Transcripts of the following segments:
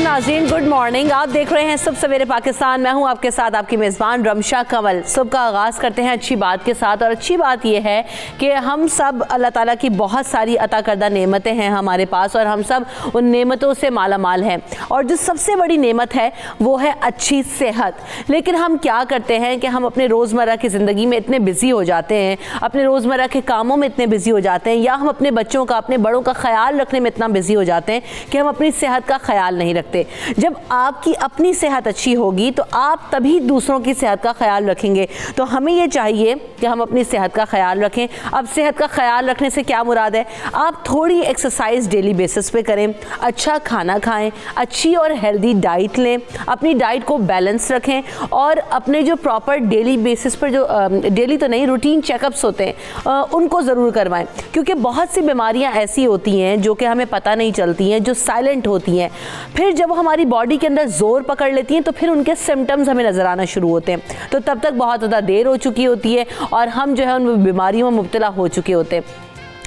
नाज़रीन good morning, आप देख रहे हैं सुबह सवेरे पाकिस्तान। मैं हूं आपके साथ आपकी मेज़बान रमशा कंवल। सुबह का आगाज़ करते हैं अच्छी बात के साथ, और अच्छी बात यह है कि हम सब अल्लाह ताला की बहुत सारी अता करदा नेमतें हैं हमारे पास, और हम सब उन नेमतों से माला माल हैं। और जो सबसे बड़ी नेमत है वो है अच्छी सेहत। लेकिन हम क्या करते हैं कि हम अपने रोज़मर्रा की ज़िंदगी में इतने बिज़ी हो जाते हैं, अपने रोज़मर्रा के कामों में इतने बिज़ी हो जाते हैं, या हम अपने बच्चों का, अपने बड़ों का ख्याल रखने में इतना बिज़ी हो जाते हैं कि हम अपनी सेहत का ख्याल नहीं रखते। जब आपकी अपनी सेहत अच्छी होगी तो आप तभी दूसरों की सेहत का ख्याल रखेंगे। तो हमें ये चाहिए कि हम अपनी सेहत का ख्याल रखें। अब सेहत का ख्याल रखने से क्या मुराद है? आप थोड़ी एक्सरसाइज डेली बेसिस पे करें, अच्छा खाना खाएं, अच्छी और हेल्दी डाइट लें, अपनी डाइट को बैलेंस रखें, और अपने जो प्रॉपर डेली बेसिस पर जो डेली तो नहीं, रूटीन चेकअप्स होते हैं उनको ज़रूर करवाएं। क्योंकि बहुत सी बीमारियां ऐसी होती हैं जो कि हमें पता नहीं चलती हैं, जो साइलेंट होती हैं। फिर जब हमारी बॉडी के अंदर जोर पकड़ लेती हैं तो फिर उनके सिम्टम्स हमें नजर आना शुरू होते हैं। तो तब तक बहुत ज़्यादा देर हो चुकी होती है और हम जो है उन बीमारियों में मुब्तला हो चुके होते हैं।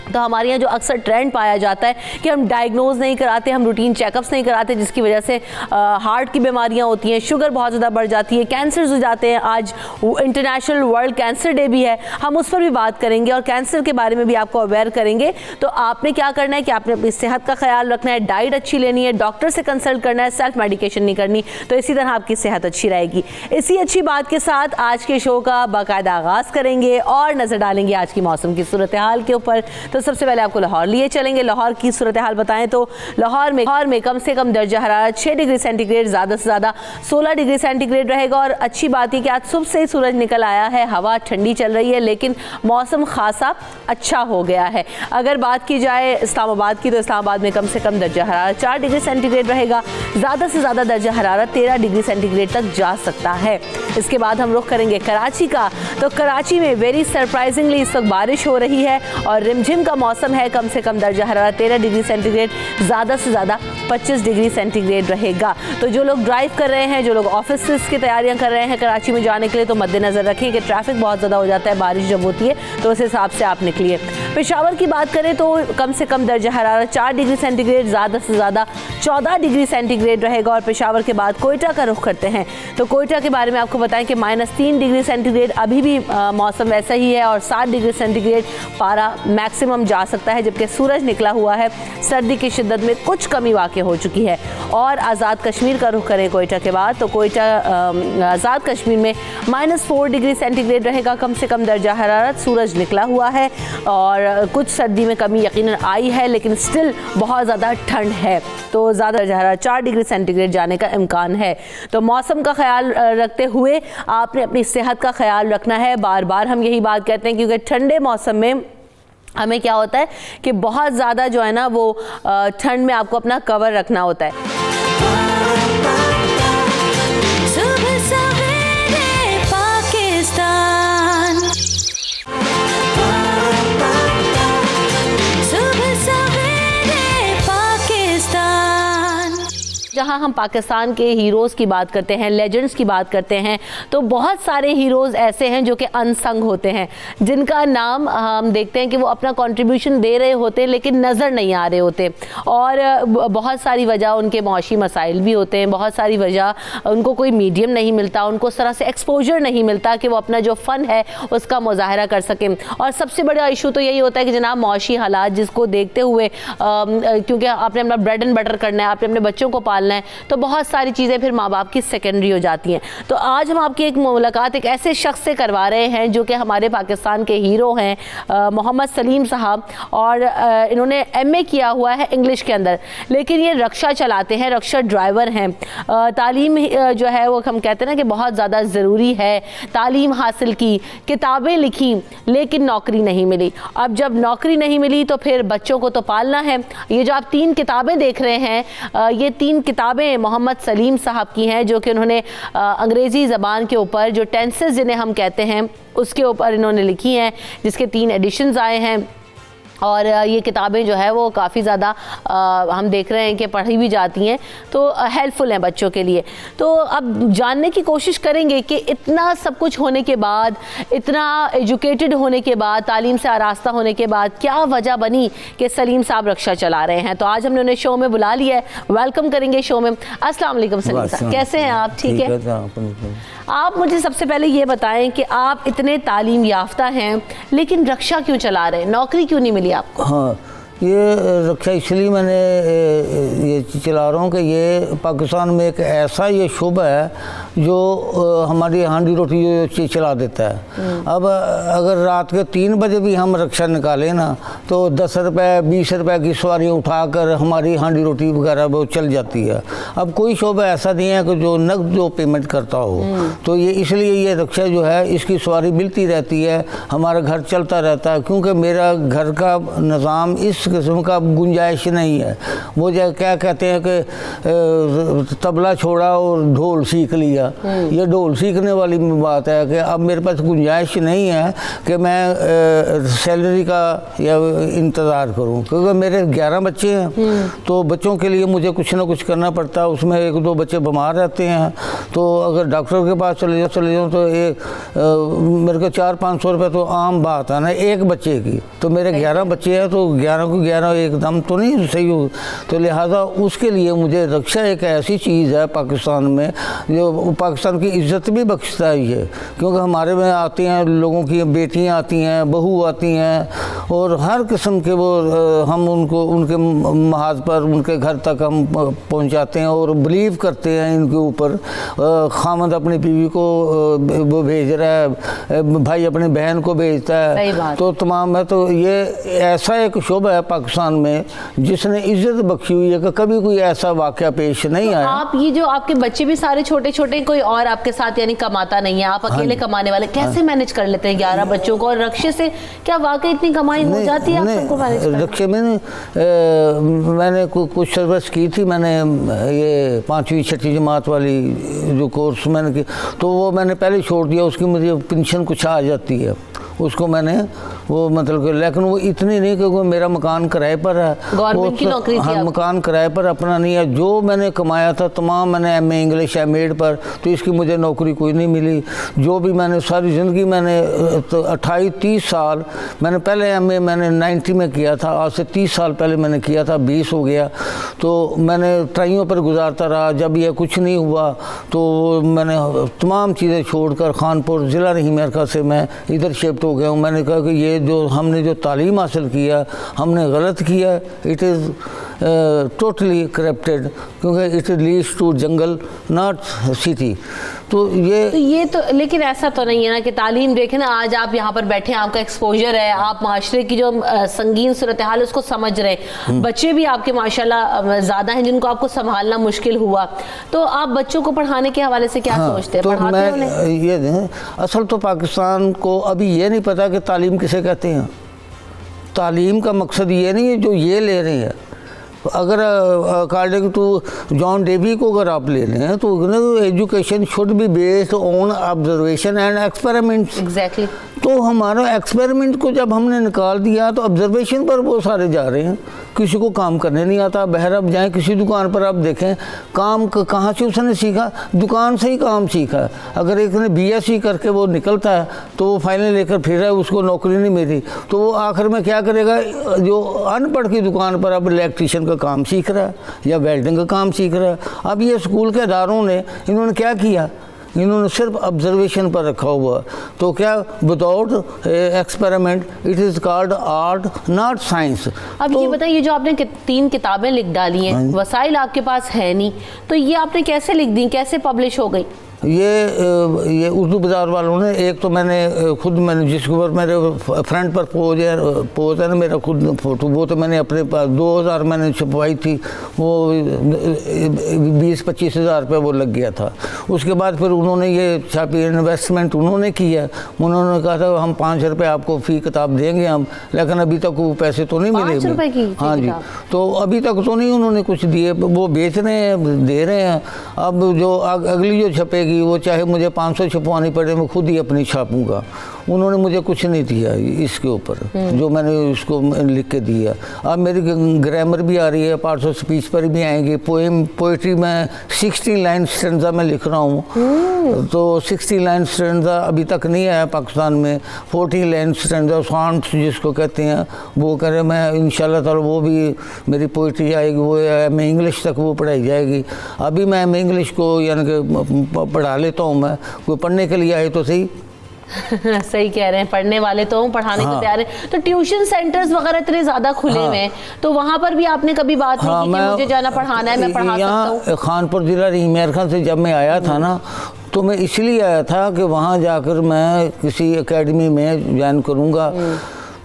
तो हमारे यहाँ जो अक्सर ट्रेंड पाया जाता है कि हम डायग्नोज नहीं कराते, हम रूटीन चेकअप्स नहीं कराते, जिसकी वजह से हार्ट की बीमारियाँ होती हैं, शुगर बहुत ज़्यादा बढ़ जाती है, कैंसर्स हो जाते हैं। आज इंटरनेशनल वर्ल्ड कैंसर डे भी है, हम उस पर भी बात करेंगे और कैंसर के बारे में भी आपको अवेयर करेंगे। तो आपने क्या करना है कि आपने अपनी सेहत का ख्याल रखना है, डाइट अच्छी लेनी है, डॉक्टर से कंसल्ट करना है, सेल्फ मेडिकेशन नहीं करनी। तो इसी तरह आपकी सेहत अच्छी रहेगी। इसी अच्छी बात के साथ आज के शो का बाकायदा आगाज़ करेंगे और नज़र डालेंगे आज की मौसम की सूरत हाल के ऊपर। तो सबसे पहले आपको लाहौर लिए चलेंगे। लाहौर की सूरत हाल बताएं तो लाहौर में कम से कम दर्जा हरारत 6 डिग्री सेंटीग्रेड, ज़्यादा से ज़्यादा 16 डिग्री सेंटीग्रेड रहेगा। और अच्छी बात है कि आज सुबह से ही सूरज निकल आया है, हवा ठंडी चल रही है, लेकिन मौसम खासा अच्छा हो गया है। अगर बात की जाए इस्लामाबाद की, तो इस्लामाबाद में कम से कम दर्जा हरारत 4 डिग्री सेंटीग्रेड रहेगा, ज़्यादा से ज़्यादा दर्जा हरारत 13 डिग्री सेंटीग्रेड तक जा सकता है। इसके बाद हम रुख करेंगे कराची का। तो कराची में वेरी सरप्राइजिंगली इस वक्त बारिश हो रही है और रिमझिम का मौसम है। कम से कम दर्जा हरारत 13 डिग्री सेंटीग्रेड, ज़्यादा से ज़्यादा 25 डिग्री सेंटीग्रेड रहेगा। तो जो लोग ड्राइव कर रहे हैं, जो लोग ऑफिस की तैयारियां कर रहे हैं कराची में जाने के लिए, तो मद्देनज़र रखें कि ट्रैफिक बहुत ज़्यादा हो जाता है बारिश जब होती है, तो उस हिसाब से आप निकलिए। पेशावर की बात करें तो कम से कम दर्जा हरारत 4 डिग्री सेंटीग्रेड, ज़्यादा से ज़्यादा 14 डिग्री सेंटीग्रेड रहेगा। और पेशावर के बाद कोयटा का रुख करते हैं। तो कोयटा के बारे में आपको बताएं कि -3 डिग्री सेंटीग्रेड अभी भी मौसम वैसा ही है, और 7 डिग्री सेंटीग्रेड पारा मैक्सिमम जा सकता है। जबकि सूरज निकला हुआ है, सर्दी की शिद्दत में कुछ कमी वाक़ई हो चुकी है। और आज़ाद कश्मीर का रुख करें कोयटा के बाद, तो कोयटा आज़ाद कश्मीर में -4 डिग्री सेंटीग्रेड रहेगा, कम से कम दर्जा हरारत, सूरज निकला हुआ है और कुछ सर्दी में कमी यकीनन आई है, लेकिन स्टिल बहुत ज़्यादा ठंड है। तो ज़्यादा दर्जा हरारत 4 डिग्री सेंटीग्रेड जाने का इम्कान है। तो मौसम का ख्याल रखते हुए आपने अपनी सेहत का ख्याल रखना है। बार बार हम यही बात कहते हैं, क्योंकि ठंडे मौसम में हमें क्या होता है कि बहुत ज़्यादा जो है ना वो ठंड में आपको अपना कवर रखना होता है। जहां हम पाकिस्तान के हीरोज़ की बात करते हैं, लेजेंड्स की बात करते हैं, तो बहुत सारे हीरोज़ ऐसे हैं जो कि अनसंग होते हैं, जिनका नाम हम देखते हैं कि वो अपना कंट्रीब्यूशन दे रहे होते हैं लेकिन नज़र नहीं आ रहे होते। और बहुत सारी वजह उनके मौशी मसाइल भी होते हैं, बहुत सारी वजह उनको कोई मीडियम नहीं मिलता, उनको उस तरह से एक्सपोजर नहीं मिलता कि वो अपना जो फ़न है उसका मुजाहरा कर सकें। और सबसे बड़ा इशू तो यही होता है कि जनाब मौशी हालात जिसको देखते हुए, क्योंकि आपने अपना ब्रेड एंड बटर करना है, आपने अपने बच्चों को पालना है, तो बहुत सारी चीज़ें फिर माँ बाप की सेकेंडरी हो जाती हैं। तो आज हम आपकी एक मुलाकात एक ऐसे शख्स से करवा रहे हैं जो कि हमारे पाकिस्तान के हीरो हैं, मोहम्मद सलीम साहब। और इन्होंने MA किया हुआ है इंग्लिश के अंदर, लेकिन ये रक्षा चलाते हैं, रक्षा ड्राइवर हैं। तालीम जो है वो हम कहते हैं ना कि बहुत ज़्यादा ज़रूरी है। तालीम हासिल की, किताबें लिखी, लेकिन नौकरी नहीं मिली। अब जब नौकरी नहीं मिली तो फिर बच्चों को तो पालना है। ये जो आप 3 किताबें देख रहे हैं, ये 3 किताबें किताबें मोहम्मद सलीम साहब की हैं, जो कि उन्होंने अंग्रेज़ी ज़बान के ऊपर जो टेंसेस जिन्हें हम कहते हैं उसके ऊपर इन्होंने लिखी हैं, जिसके 3 एडिशंस आए हैं। और ये किताबें जो है वो काफ़ी ज़्यादा हम देख रहे हैं कि पढ़ी भी जाती हैं, तो हेल्पफुल हैं बच्चों के लिए। तो अब जानने की कोशिश करेंगे कि इतना सब कुछ होने के बाद, इतना एजुकेटेड होने के बाद, तालीम से आरास्ता होने के बाद क्या वजह बनी कि सलीम साहब रक्षा चला रहे हैं। तो आज हमने उन्हें शो में बुला लिया है, वेलकम करेंगे शो में। अस्सलाम वालेकुम सलीम साहब, कैसे हैं आप? ठीक है। आप मुझे सबसे पहले ये बताएं कि आप इतने तालीम याफ्ता हैं लेकिन रक्षा क्यों चला रहे हैं, नौकरी क्यों नहीं मिली आपको? हाँ, ये रक्षा इसलिए मैंने ये चला रहा हूँ कि ये पाकिस्तान में एक ऐसा ये शुबा है जो हमारी हांडी रोटी जो चला देता है। अब अगर रात के 3 बजे भी हम रक्षा निकालें ना, तो 10 रुपये 20 रुपये की सवारी उठाकर हमारी हांडी रोटी वगैरह वो चल जाती है। अब कोई शोबा ऐसा नहीं है कि जो नकद जो पेमेंट करता हो, तो ये इसलिए ये रक्षा जो है इसकी सवारी मिलती रहती है, हमारा घर चलता रहता है। क्योंकि मेरा घर का निज़ाम इस किस्म का गुंजाइश नहीं है। वो जो क्या कहते हैं कि तबला छोड़ा और ढोल सीख लिया, ये ढोल सीखने वाली बात है कि अब मेरे पास गुंजाइश नहीं है कि मैं सैलरी का या इंतज़ार करूं, क्योंकि मेरे 11 बच्चे हैं, तो बच्चों के लिए मुझे कुछ ना कुछ करना पड़ता है। उसमें 1-2 बच्चे बीमार रहते हैं, तो अगर डॉक्टर के पास चले जाओ तो मेरे को 400-500 रुपये तो आम बात है ना एक बच्चे की। तो मेरे 11 बच्चे हैं, तो 11 को 11 एकदम तो नहीं सही हो। तो लिहाजा उसके लिए मुझे रक्षा एक ऐसी चीज़ है पाकिस्तान में जो पाकिस्तान की इज़्ज़त भी बख्शता है ये, क्योंकि हमारे में आती हैं लोगों की बेटियां आती हैं, बहू आती हैं, और हर किस्म के वो हम उनको उनके महाज पर उनके घर तक हम पहुंचाते हैं और बिलीव करते हैं इनके ऊपर। खामद अपनी बीवी को वो भेज रहा है, भाई अपनी बहन को भेजता है, तो तमाम है। तो ये ऐसा एक शोबा है पाकिस्तान में जिसने इज्जत बख्शी हुई है कि कभी कोई ऐसा वाकया पेश नहीं आया। आप ये जो आपके बच्चे भी सारे छोटे छोटे, कोई और आपके साथ यानी कमाता नहीं है, आप अकेले कमाने वाले, कैसे मैनेज कर लेते हैं 11 बच्चों को? और रक्षे से क्या वाकई इतनी कमाई हो जाती है आपको मैनेज करना? रक्षे में मैंने कुछ सर्विस की थी, मैंने ये 5वीं 6वीं जमात वाली जो कोर्स मैंने की, तो वो मैंने पहले छोड़ दिया। उसकी मुझे पेंशन कुछ आ जाती है, उसको मैंने वो मतलब कि, लेकिन वो इतनी नहीं क्योंकि मेरा मकान किराए पर है, गवर्नमेंट की नौकरी थी। हाँ, मकान किराए पर अपना नहीं है। जो मैंने कमाया था तमाम मैंने MA इंग्लिश MA पर, तो इसकी मुझे नौकरी कोई नहीं मिली। जो भी मैंने सारी ज़िंदगी मैंने 28-30 साल मैंने पहले MA मैंने 90 में किया था, आज से 30 साल पहले मैंने किया था, 20 हो गया। तो मैंने ट्राइयों पर गुजारता रहा। जब यह कुछ नहीं हुआ तो मैंने तमाम चीज़ें छोड़कर खानपुर ज़िला रही मेरका से मैं इधर शिफ्ट हो गया हूँ। मैंने कहा कि ये जो हमने जो तालीम हासिल किया हमने गलत किया, इट इज़ टोटली करप्टेड, क्योंकि it leads to jungle not city. तो ये तो लेकिन ऐसा तो नहीं है ना कि तालीम देखें ना, आज आप यहाँ पर बैठे हैं, आपका एक्सपोजर है, आप माशरे की जो संगीन सूरत हाल उसको समझ रहे हैं, बच्चे भी आपके माशाल्लाह ज़्यादा हैं जिनको आपको संभालना मुश्किल हुआ, तो आप बच्चों को पढ़ाने के हवाले से क्या सोचते हैं? तो मैं ये असल तो पाकिस्तान को अभी ये नहीं पता कि तालीम किसे कहते हैं। तालीम का मकसद ये नहीं है जो ये ले रहे हैं। अगर अकॉर्डिंग टू जॉन डेवी को अगर आप ले लें तो education should be based on observation and experiments. Exactly. तो हमारा एक्सपेरिमेंट को जब हमने निकाल दिया तो ऑब्जर्वेशन पर वो सारे जा रहे हैं। किसी को काम करने नहीं आता, बहर अब जाएँ किसी दुकान पर आप देखें काम कहाँ से उसने सीखा, दुकान से ही काम सीखा। अगर एक ने BSc करके वो निकलता है तो वो फाइनल लेकर फिर है, उसको नौकरी नहीं मिली, तो वो आखिर में क्या करेगा? जो अनपढ़ की दुकान पर अब इलेक्ट्रीशियन का काम सीख रहा है या वेल्डिंग का काम सीख रहा है। अब ये स्कूल के इदारों ने इन्होंने क्या किया, इन्होंने सिर्फ ऑब्जर्वेशन पर रखा हुआ। तो क्या without experiment it is called art not science. अब तो ये बताइए, जो आपने 3 किताबें लिख डाली हैं, वसाइल आपके पास है नहीं, तो ये आपने कैसे लिख दी, कैसे पब्लिश हो गई? ये उर्दू बाज़ार वालों ने, एक तो मैंने जिसके ऊपर मेरे फ्रंट पर पोज है ना मेरा खुद फ़ोटो, वो तो मैंने अपने पास 2000 मैंने छपवाई थी, वो 20-25 हज़ार रुपये वो लग गया था। उसके बाद फिर उन्होंने ये छापी, इन्वेस्टमेंट उन्होंने किया, उन्होंने कहा था हम 5 रुपये आपको फ़ी किताब देंगे हम, लेकिन अभी तक वो पैसे तो नहीं मिले। 5 रुपये की हाँ जी, तो अभी तक तो नहीं उन्होंने कुछ दिए, वो बेच रहे हैं, दे रहे हैं। अब जो अगली जो छपेगी वो चाहे मुझे 500 छपवानी पड़े, मैं खुद ही अपनी छापूंगा। उन्होंने मुझे कुछ नहीं दिया इसके ऊपर, जो मैंने उसको लिख के दिया। अब मेरी ग्रामर भी आ रही है, पार्ट्स ऑफ स्पीच पर भी आएंगी, पोइट्री में 16 लाइन स्टैंजा में लिख रहा हूँ, तो 16 लाइन स्टैंजा अभी तक नहीं आया पाकिस्तान में। 14 लाइन स्टैंजा सॉन्ट्स जिसको कहते हैं, वो करें मैं इंशाल्लाह ताला वो भी मेरी पोइट्री आएगी, वो मैं इंग्लिश तक वो पढ़ाई जाएगी। अभी मैं इंग्लिश को यानी कि पढ़ा लेता हूँ, मैं कोई पढ़ने के लिए आए तो सही। सही कह रहे हैं, पढ़ने वाले तो हूँ, पढ़ाने को तैयार है। तो ट्यूशन सेंटर्स वगैरह इतने ज्यादा खुले हुए हैं, तो वहाँ पर भी आपने कभी बात नहीं की कि मुझे जाना पढ़ाना है, मैं पढ़ा सकता हूँ? खानपुर जिला मेर खान से जब मैं आया था ना, तो मैं इसलिए आया था कि वहाँ जाकर मैं किसी एकेडमी में ज्वाइन करूँगा,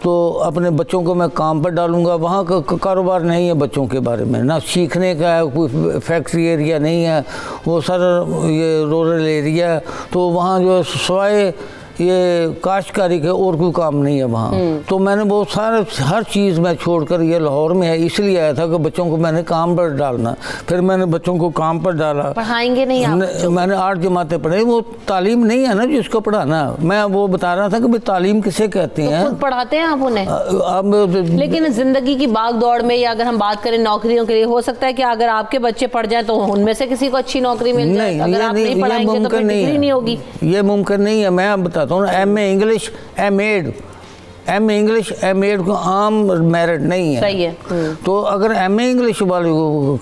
तो अपने बच्चों को मैं काम पर डालूंगा। वहाँ का कारोबार नहीं है बच्चों के बारे में, ना सीखने का है, कोई फैक्ट्री एरिया नहीं है, वो सारा ये रूरल एरिया है। तो वहाँ जो है सवाए ये काश्तकारी के और कोई काम नहीं है वहाँ। तो मैंने वो सारे हर चीज़ मैं छोड़कर ये लाहौर में है इसलिए आया था कि बच्चों को मैंने काम पर डालना। फिर मैंने बच्चों को काम पर डाला। पढ़ाएंगे नहीं आप? मैंने 8 जमातें पढ़े, वो तालीम नहीं है ना जिसको पढ़ाना। मैं वो बता रहा था कि भाई तालीम किसे कहते हैं। खुद पढ़ाते हैं आप उन्हें? अब लेकिन ज़िंदगी की भाग दौड़ में, या अगर हम बात करें नौकरियों के लिए, हो सकता है कि अगर आपके बच्चे पढ़ जाए तो उनमें से किसी को अच्छी नौकरी मिल जाए। अगर आप नहीं पढ़ाएंगे तो फिर डिग्री नहीं होगी। ये मुमकिन नहीं है। मैं अब बताता हूँ, एमए इंग्लिश एम.ए. को आम मेरिट नहीं है। सही है। तो अगर एमए इंग्लिश वाले को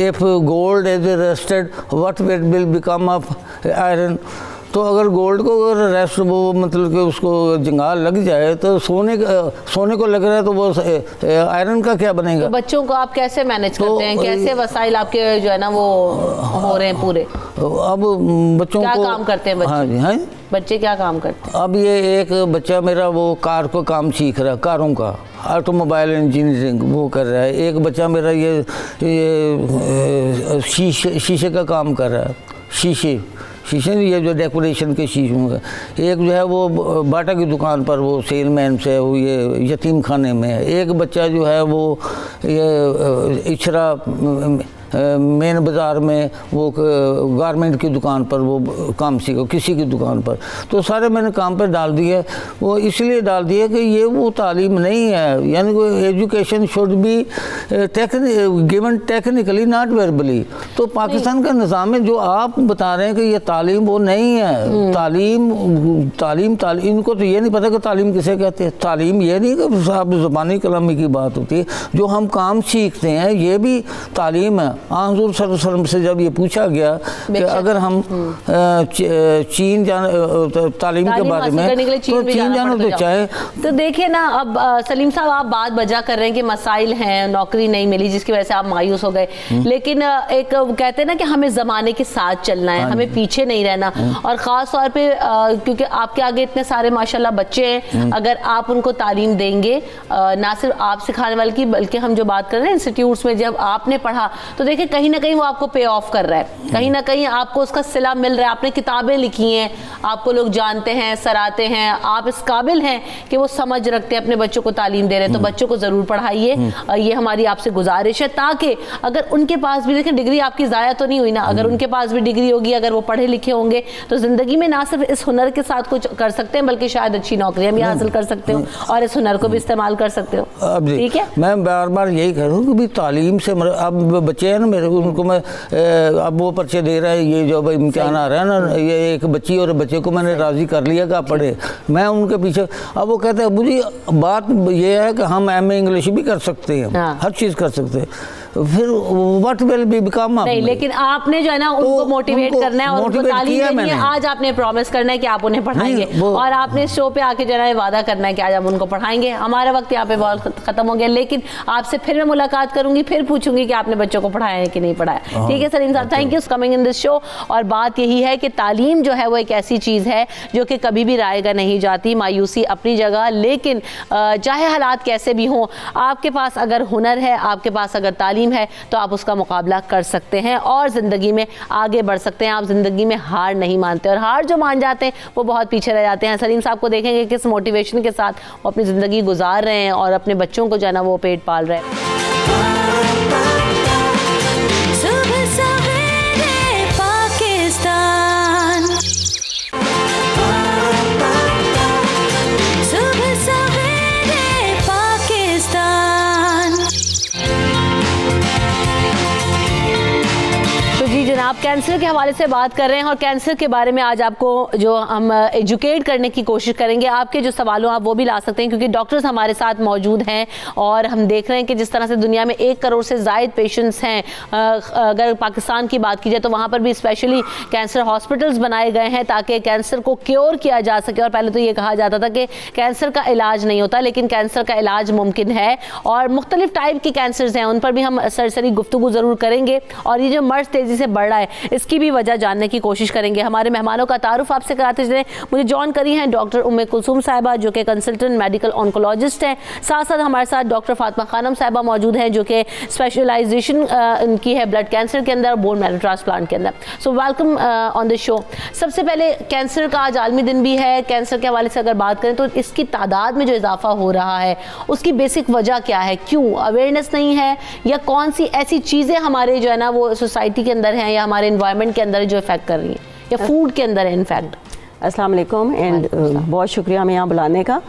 if gold is rusted what will become of iron, तो अगर गोल्ड को अगर रेस्ट वो मतलब कि उसको जंगाल लग जाए तो सोने को लग रहा है तो वो आयरन का क्या बनेगा? तो बच्चों को आप कैसे मैनेज करते हैं? कैसे वसाइल आपके जो है ना वो हो रहे हैं पूरे? अब बच्चों क्या को काम करते हैं बच्चे? हाँ जी, हाँ, बच्चे क्या काम करते हैं? अब ये एक बच्चा मेरा वो कार को काम सीख रहा है, कारों का ऑटोमोबाइल इंजीनियरिंग वो कर रहा है। एक बच्चा मेरा ये शीशे का काम कर रहा है, शीशे ये जो डेकोरेशन के शीशों का। एक जो है वो बाटा की दुकान पर वो सेलमैन से वो ये यतीम खाने में है। एक बच्चा जो है वो ये इचरा मेन बाज़ार में वो गारमेंट की दुकान पर वो काम सीखो, किसी की दुकान पर। तो सारे मैंने काम पर डाल दिए। वो इसलिए डाल दिए कि ये वो तालीम नहीं है, यानी कि education should be given technically not verbally. तो पाकिस्तान का निज़ाम है जो आप बता रहे हैं कि ये तालीम वो नहीं है। तालीम इनको तो ये नहीं पता कि तालीम किसे कहते हैं। तालीम ये नहीं कि साहब ज़बानी कलामी की बात होती है, जो हम काम सीखते हैं ये भी तालीम है। हुज़ूर सल्लल्लाहु अलैहि वसल्लम से जब ये पूछा गया कि अगर हम चीन तालीम के बारे में तो चीन जाना तो चाहे। तो देखिए ना, अब सलीम साहब आप बात बजा कर रहे हैं कि मसाइल हैं, नौकरी नहीं मिली जिसकी वजह से आप मायूस हो गए, लेकिन एक कहते हैं ना कि हमें ज़माने के साथ चलना है, हमें पीछे नहीं रहना। और ख़ास तौर पे क्योंकि आपके आगे इतने सारे माशाल्लाह बच्चे हैं, अगर आप उनको तालीम देंगे, ना सिर्फ आप सिखाने वाले की बल्कि हम जो बात कर रहे हैं इंस्टीट्यूट्स में जब आपने पढ़ा, तो देखिए कहीं ना कहीं वो आपको पे ऑफ कर रहा है, कहीं ना कहीं आपको उसका सिला मिल रहा है। आपने किताबें लिखी हैं, आपको लोग जानते हैं, सराहते हैं, आप इस काबिल हैं कि वो समझ रखते हैं, अपने बच्चों को तालीम दे रहे हैं। तो बच्चों को ज़रूर पढ़ाइए, ये हमारी आपसे गुजारिश है, ताकि अगर उनके पास भी, देखें डिग्री आपकी ज़ाया तो नहीं हुई ना, अगर उनके पास भी डिग्री होगी, अगर वो पढ़े लिखे होंगे तो ज़िंदगी में ना सिर्फ इस हुनर के साथ कुछ कर सकते हैं बल्कि शायद अच्छी नौकरियाँ भी हासिल कर सकते हो और इस हुनर को भी इस्तेमाल कर सकते हो। ठीक है, मैं बार बार यही कह रहा हूँ कि भाई तालीम से अब बच्चे हैं ना मेरे, उनको मैं अब वो पर्चे दे रहा है, ये जो भाई इम्तिहान आ रहा है ना, ये एक बच्ची और बच्चे को मैंने राज़ी कर लिया कि आप पढ़े। मैं उनके पीछे, अब वो कहते हैं अबू जी बात ये है कि हम एम.ए. इंग्लिश भी कर सकते हैं, हर चीज़ कर सकते हैं। फिर what will be become of नहीं, लेकिन आपने जो है ना उनको मोटिवेट करना है और उनको तालीम देनी है। आज आपने प्रॉमिस करना है कि आप उन्हें पढ़ाएंगे और आपने शो पे आके जो है वादा करना है कि आज हम उनको पढ़ाएंगे। हमारा वक्त यहाँ पे बहुत खत्म हो गया, लेकिन आपसे फिर मैं मुलाकात करूंगी, फिर पूछूंगी कि आपने बच्चों को पढ़ाया है कि नहीं पढ़ाया। ठीक है सलीम साहब, thank you for coming in this show. और बात यही है कि तालीम जो है वो एक ऐसी चीज़ है जो कि कभी भी रायगा नहीं जाती। मायूसी अपनी जगह, लेकिन चाहे हालात कैसे भी हों, आपके पास अगर हुनर है, आपके पास अगर तालीम है, तो आप उसका मुकाबला कर सकते हैं और ज़िंदगी में आगे बढ़ सकते हैं। आप ज़िंदगी में हार नहीं मानते, और हार जो मान जाते हैं वो बहुत पीछे रह जाते हैं। सलीम साहब को देखेंगे किस मोटिवेशन के साथ वो अपनी ज़िंदगी गुजार रहे हैं और अपने बच्चों को जो है ना वो पेट पाल रहे हैं। आप कैंसर के हवाले से बात कर रहे हैं और कैंसर के बारे में आज आपको जो हम एजुकेट करने की कोशिश करेंगे। आपके जो सवालों आप वो भी ला सकते हैं क्योंकि डॉक्टर्स हमारे साथ मौजूद हैं और हम देख रहे हैं कि जिस तरह से दुनिया में 1 करोड़ से ज़ायद पेशेंट्स हैं। अगर पाकिस्तान की बात की जाए तो वहाँ पर भी स्पेशली कैंसर हॉस्पिटल्स बनाए गए हैं ताकि कैंसर को क्योर किया जा सके। और पहले तो ये कहा जाता था कि कैंसर का इलाज नहीं होता, लेकिन कैंसर का इलाज मुमकिन है और मुख्तलिफ टाइप के कैंसर्स हैं, उन पर भी हम सरसरी गुफ्तगू ज़रूर करेंगे। और ये जो मर्ज तेज़ी से बढ़ रहा है इसकी भी वजह जानने की कोशिश करेंगे। हमारे मेहमानों का तारुफ आपसे कराते चलें। मुझे जॉइन करी हैं डॉक्टर उम्मे कुलसूम साहिबा जो कि कंसल्टेंट मेडिकल ऑन्कोलॉजिस्ट हैं। साथ साथ हमारे साथ डॉक्टर फातिमा खानम साहिबा मौजूद हैं जो कि स्पेशलाइजेशन इनकी है ब्लड कैंसर के अंदर, बोन मैरो ट्रांसप्लांट के अंदर। So welcome on the show. सबसे पहले कैंसर का आज आलमी दिन भी है। कैंसर के हवाले से अगर बात करें तो इसकी तादाद में जो इजाफा हो रहा है उसकी बेसिक वजह क्या है? क्यों अवेयरनेस नहीं है या कौन सी ऐसी चीज़ें हमारे जो है ना वो सोसाइटी के अंदर हैं या हमारे एनवायरनमेंट के अंदर जो इफेक्ट कर रही हैं या फूड के अंदर है इनफैक्ट? अस्सलाम वालेकुम एंड बहुत शुक्रिया हमें यहाँ बुलाने का।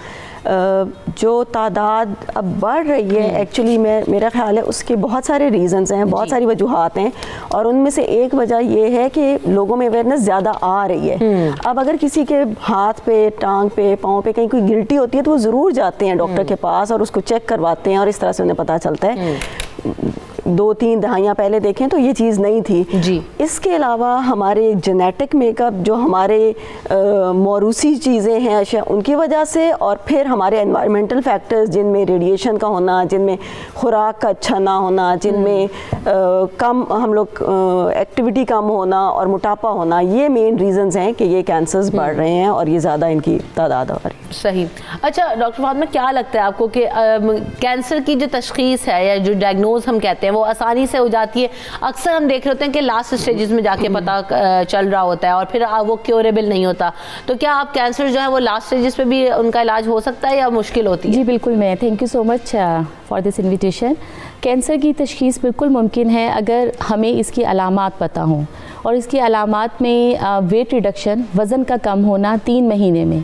जो तादाद अब बढ़ रही है एक्चुअली मेरा ख्याल है उसके बहुत सारे रीज़न्स हैं, बहुत सारी वजूहात हैं और उनमें से एक वजह ये है कि लोगों में अवेयरनेस ज़्यादा आ रही है। अब अगर किसी के हाथ पे, टांग पे, पाँव पे कहीं कोई गिल्टी होती है तो वो ज़रूर जाते हैं डॉक्टर के पास और उसको चेक करवाते हैं और इस तरह से उन्हें पता चलता है। 2-3 दहाइयाँ पहले देखें तो ये चीज़ नहीं थी जी। इसके अलावा हमारे जेनेटिक मेकअप जो हमारे मौरूसी चीज़ें हैं अशिया उनकी वजह से, और फिर हमारे एनवायरमेंटल फैक्टर्स जिनमें रेडिएशन का होना, जिनमें खुराक का अच्छा ना होना, जिनमें कम हम लोग एक्टिविटी कम होना और मोटापा होना, ये मेन रीजंस हैं कि ये कैंसर्स बढ़ रहे हैं और ये ज़्यादा इनकी तादाद आ रही है। सही। अच्छा डॉक्टर फातिमा, क्या लगता है आपको कि कैंसर की जो तशखीस है या जो डायग्नोज हम कहते हैं वो आसानी से हो जाती है? अक्सर हम देख रहे होते हैं कि लास्ट स्टेजेस में जाके पता चल रहा होता है और फिर वो क्योरेबल नहीं होता, तो क्या आप कैंसर जो है वो लास्ट स्टेजेस पे भी उनका इलाज हो सकता है या मुश्किल होती है? जी बिल्कुल, मैं thank you so much for this invitation. Cancer की तशखीस बिल्कुल मुमकिन है अगर हमें इसकी अलामात पता हों, और इसकी अलामात में वेट रिडक्शन, वज़न का कम होना 3 महीने में,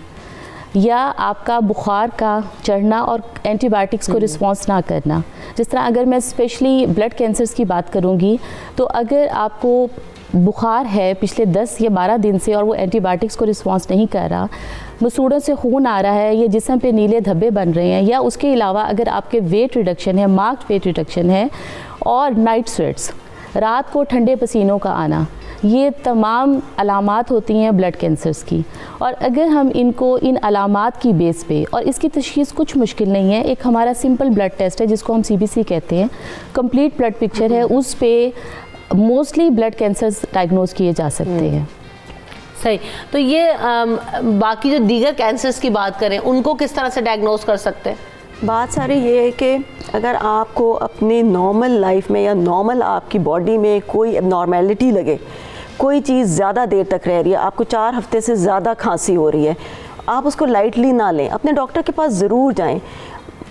या आपका बुखार का चढ़ना और एंटीबायोटिक्स को रिस्पॉन्स ना करना। जिस तरह अगर मैं स्पेशली ब्लड कैंसर्स की बात करूँगी तो अगर आपको बुखार है पिछले 10 या 12 दिन से और वो एंटीबायोटिक्स को रिस्पॉन्स नहीं कर रहा, मसूड़ों से खून आ रहा है या जिस्म पे नीले धब्बे बन रहे हैं, या उसके अलावा अगर आपके वेट रिडक्शन है, मार्क्ड वेट रिडक्शन है, और नाइट स्वेट्स, रात को ठंडे पसीनों का आना, ये तमाम अलामात होती हैं ब्लड कैंसर्स की। और अगर हम इनको इन अलामात की बेस पे, और इसकी तशखीस कुछ मुश्किल नहीं है, एक हमारा सिंपल ब्लड टेस्ट है जिसको हम CBC कहते हैं, कंप्लीट ब्लड पिक्चर है, उस पे मोस्टली ब्लड कैंसर्स डायग्नोज किए जा सकते हैं। सही। तो ये बाकी जो दीगर कैंसर्स की बात करें उनको किस तरह से डायग्नोज कर सकते हैं? बात सारी ये है कि अगर आपको अपनी नॉर्मल लाइफ में या नॉर्मल आपकी बॉडी में कोई एबनॉर्मेलिटी लगे, कोई चीज़ ज़्यादा देर तक रह रही है, आपको 4 हफ्ते से ज़्यादा खांसी हो रही है, आप उसको लाइटली ना लें, अपने डॉक्टर के पास ज़रूर जाएं।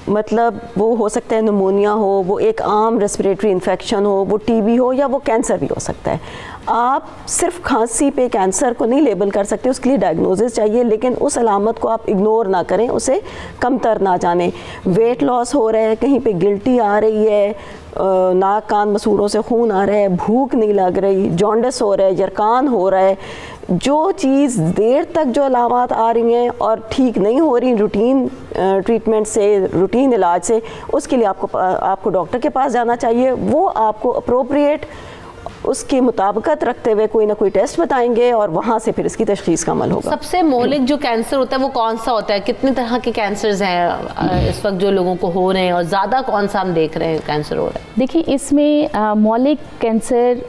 मतलब वो हो सकता है निमोनिया हो, वो एक आम रेस्पिरेटरी इन्फेक्शन हो, वो TB हो, या वो कैंसर भी हो सकता है। आप सिर्फ खांसी पे कैंसर को नहीं लेबल कर सकते, उसके लिए डायग्नोसिस चाहिए, लेकिन उस अलामत को आप इग्नोर ना करें, उसे कमतर ना जानें। वेट लॉस हो रहा है, कहीं पे गिल्टी आ रही है, नाक कान मसूड़ों से खून आ रहा है, भूख नहीं लग रही, जॉन्डिस हो रहा है, यरकान हो रहा है, जो चीज़ देर तक जो अलामात आ रही हैं और ठीक नहीं हो रही रूटीन ट्रीटमेंट से, रूटीन इलाज से, उसके लिए आपको डॉक्टर के पास जाना चाहिए। वो आपको अप्रोप्रिएट उसकी मुताबिकत रखते हुए कोई ना कोई टेस्ट बताएंगे और वहाँ से फिर इसकी तशखीस का अमल होगा। सबसे मौलिक जो कैंसर होता है वो कौन सा होता है? कितने तरह के कैंसर्स हैं इस वक्त जो लोगों को हो रहे हैं, और ज़्यादा कौन सा हम देख रहे हैं कैंसर हो रहा है? देखिए, इसमें मौलिक कैंसर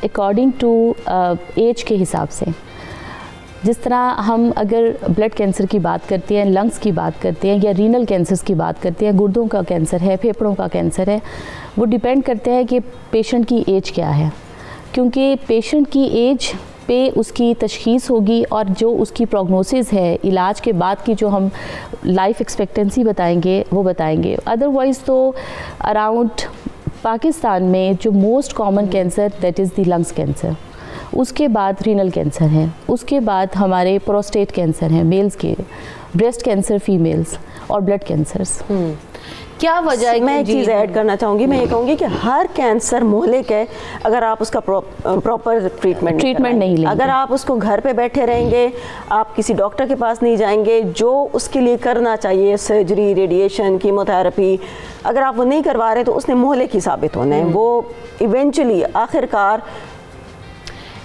अकॉर्डिंग टू एज के हिसाब से, जिस तरह हम अगर ब्लड कैंसर की बात करते हैं, लंग्स की बात करते हैं, या रीनल कैंसर्स की बात करते हैं, गुर्दों का कैंसर है, फेफड़ों का कैंसर है, वो डिपेंड करते हैं कि पेशेंट की एज क्या है, क्योंकि पेशेंट की एज पे उसकी तशखीस होगी और जो उसकी प्रोग्नोसिस है, इलाज के बाद की जो हम लाइफ एक्सपेक्टेंसी बताएंगे वो बताएंगे। अदरवाइज़ तो अराउंड पाकिस्तान में जो most common cancer that is the lungs cancer, उसके बाद रीनल कैंसर है, उसके बाद हमारे प्रोस्टेट कैंसर हैं मेल्स के, ब्रेस्ट कैंसर फीमेल्स, और ब्लड कैंसर्स। क्या वजह है? मैं एक चीज़ ऐड करना चाहूँगी, मैं ये कहूँगी कि हर कैंसर मोहलिक है अगर आप उसका प्रॉपर ट्रीटमेंट नहीं लेंगे। अगर आप उसको घर पे बैठे रहेंगे, आप किसी डॉक्टर के पास नहीं जाएंगे, जो उसके लिए करना चाहिए सर्जरी, रेडिएशन, कीमोथेरेपी, अगर आप वो नहीं करवा रहे तो उसने मोहलिक ही साबित होना है। वो इवेंचुअली आखिरकार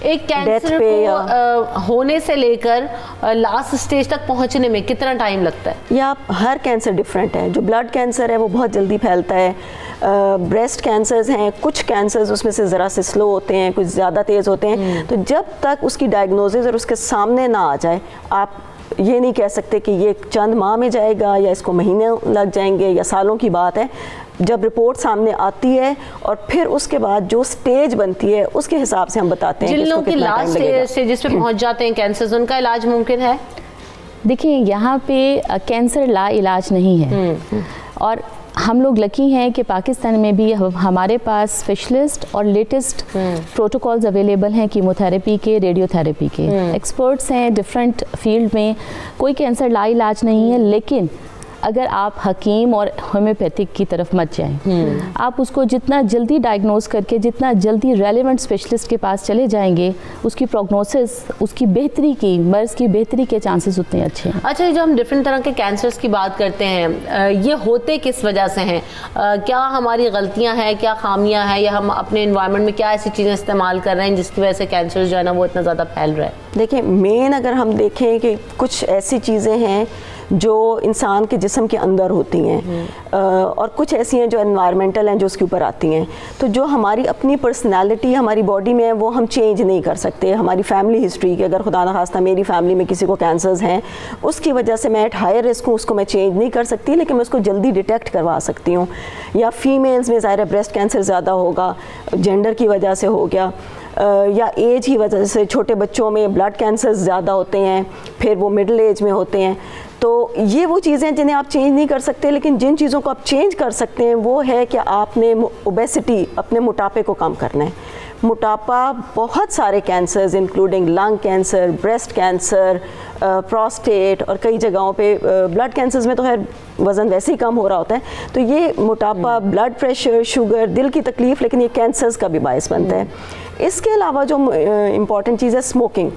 एक कैंसर को होने से लेकर लास्ट स्टेज तक पहुंचने में कितना टाइम लगता है? या हर कैंसर डिफरेंट है। जो ब्लड कैंसर है वो बहुत जल्दी फैलता है, ब्रेस्ट कैंसर्स हैं, कुछ कैंसर्स उसमें से ज़रा से स्लो होते हैं, कुछ ज़्यादा तेज़ होते हैं। तो जब तक उसकी डायग्नोसिस और उसके सामने ना आ जाए, आप ये नहीं कह सकते कि ये चंद माह में जाएगा या इसको महीने लग जाएंगे या सालों की बात है। जब रिपोर्ट सामने आती है और फिर उसके बाद जो स्टेज बनती है उसके हिसाब से हम बताते हैं जिन लोगों की लास्ट स्टेज पे पहुंच जाते हैं कैंसर, उनका इलाज मुमकिन है? देखिए, यहाँ पे कैंसर ला इलाज नहीं है, और हम लोग लकी हैं कि पाकिस्तान में भी हमारे पास स्पेशलिस्ट और लेटेस्ट प्रोटोकॉल्स अवेलेबल हैं कीमोथेरेपी के, रेडियोथेरेपी के। एक्सपर्ट्स हैं डिफरेंट फील्ड में, कोई कैंसर ला इलाज नहीं है। लेकिन अगर आप हकीम और होम्योपैथिक की तरफ मत जाएं, आप उसको जितना जल्दी डायग्नोज करके जितना जल्दी रेलेवेंट स्पेशलिस्ट के पास चले जाएंगे, उसकी प्रोग्नोसिस, उसकी बेहतरी की, मर्ज़ की बेहतरी के चांसेस उतने अच्छे हैं। अच्छा, जो हम डिफरेंट तरह के कैंसर्स की बात करते हैं, ये होते किस वजह से हैं? क्या हमारी गलतियां हैं, क्या खामियां हैं, या हम अपने इन्वायरमेंट में क्या ऐसी चीज़ें इस्तेमाल कर रहे हैं जिसकी वजह से कैंसर जो है ना वो इतना ज़्यादा फैल रहा है? देखिए, मेन अगर हम देखें कि कुछ ऐसी चीज़ें हैं जो इंसान के जिस्म के अंदर होती हैं और कुछ ऐसी हैं जो एनवायरमेंटल हैं जो उसके ऊपर आती हैं। तो जो हमारी अपनी पर्सनालिटी हमारी बॉडी में है वो हम चेंज नहीं कर सकते। हमारी फैमिली हिस्ट्री की, अगर खुदा न खास्ता मेरी फैमिली में किसी को कैंसर्स हैं, उसकी वजह से मैं एट हायर रिस्क हूँ, उसको मैं चेंज नहीं कर सकती, लेकिन मैं उसको जल्दी डिटेक्ट करवा सकती हूँ। या फीमेल्स में ज़ाहिर ब्रेस्ट कैंसर ज़्यादा होगा, जेंडर की वजह से हो गया, या एज की वजह से छोटे बच्चों में ब्लड कैंसर ज़्यादा होते हैं, फिर वो मिडिल एज में होते हैं। तो ये वो चीज़ें हैं जिन्हें आप चेंज नहीं कर सकते, लेकिन जिन चीज़ों को आप चेंज कर सकते हैं वो है कि आपने ओबेसिटी, अपने मोटापे को कम करना है। मोटापा बहुत सारे cancers including lung cancer, breast cancer, prostate और कई जगहों पे ब्लड कैंसर्स में तो खैर वज़न वैसे ही कम हो रहा होता है। तो ये मोटापा, ब्लड प्रेशर, शुगर, दिल की तकलीफ़, लेकिन ये कैंसर्स का भी बायस बनता है। इसके अलावा जो इम्पॉर्टेंट चीज़ है स्मोकिंग।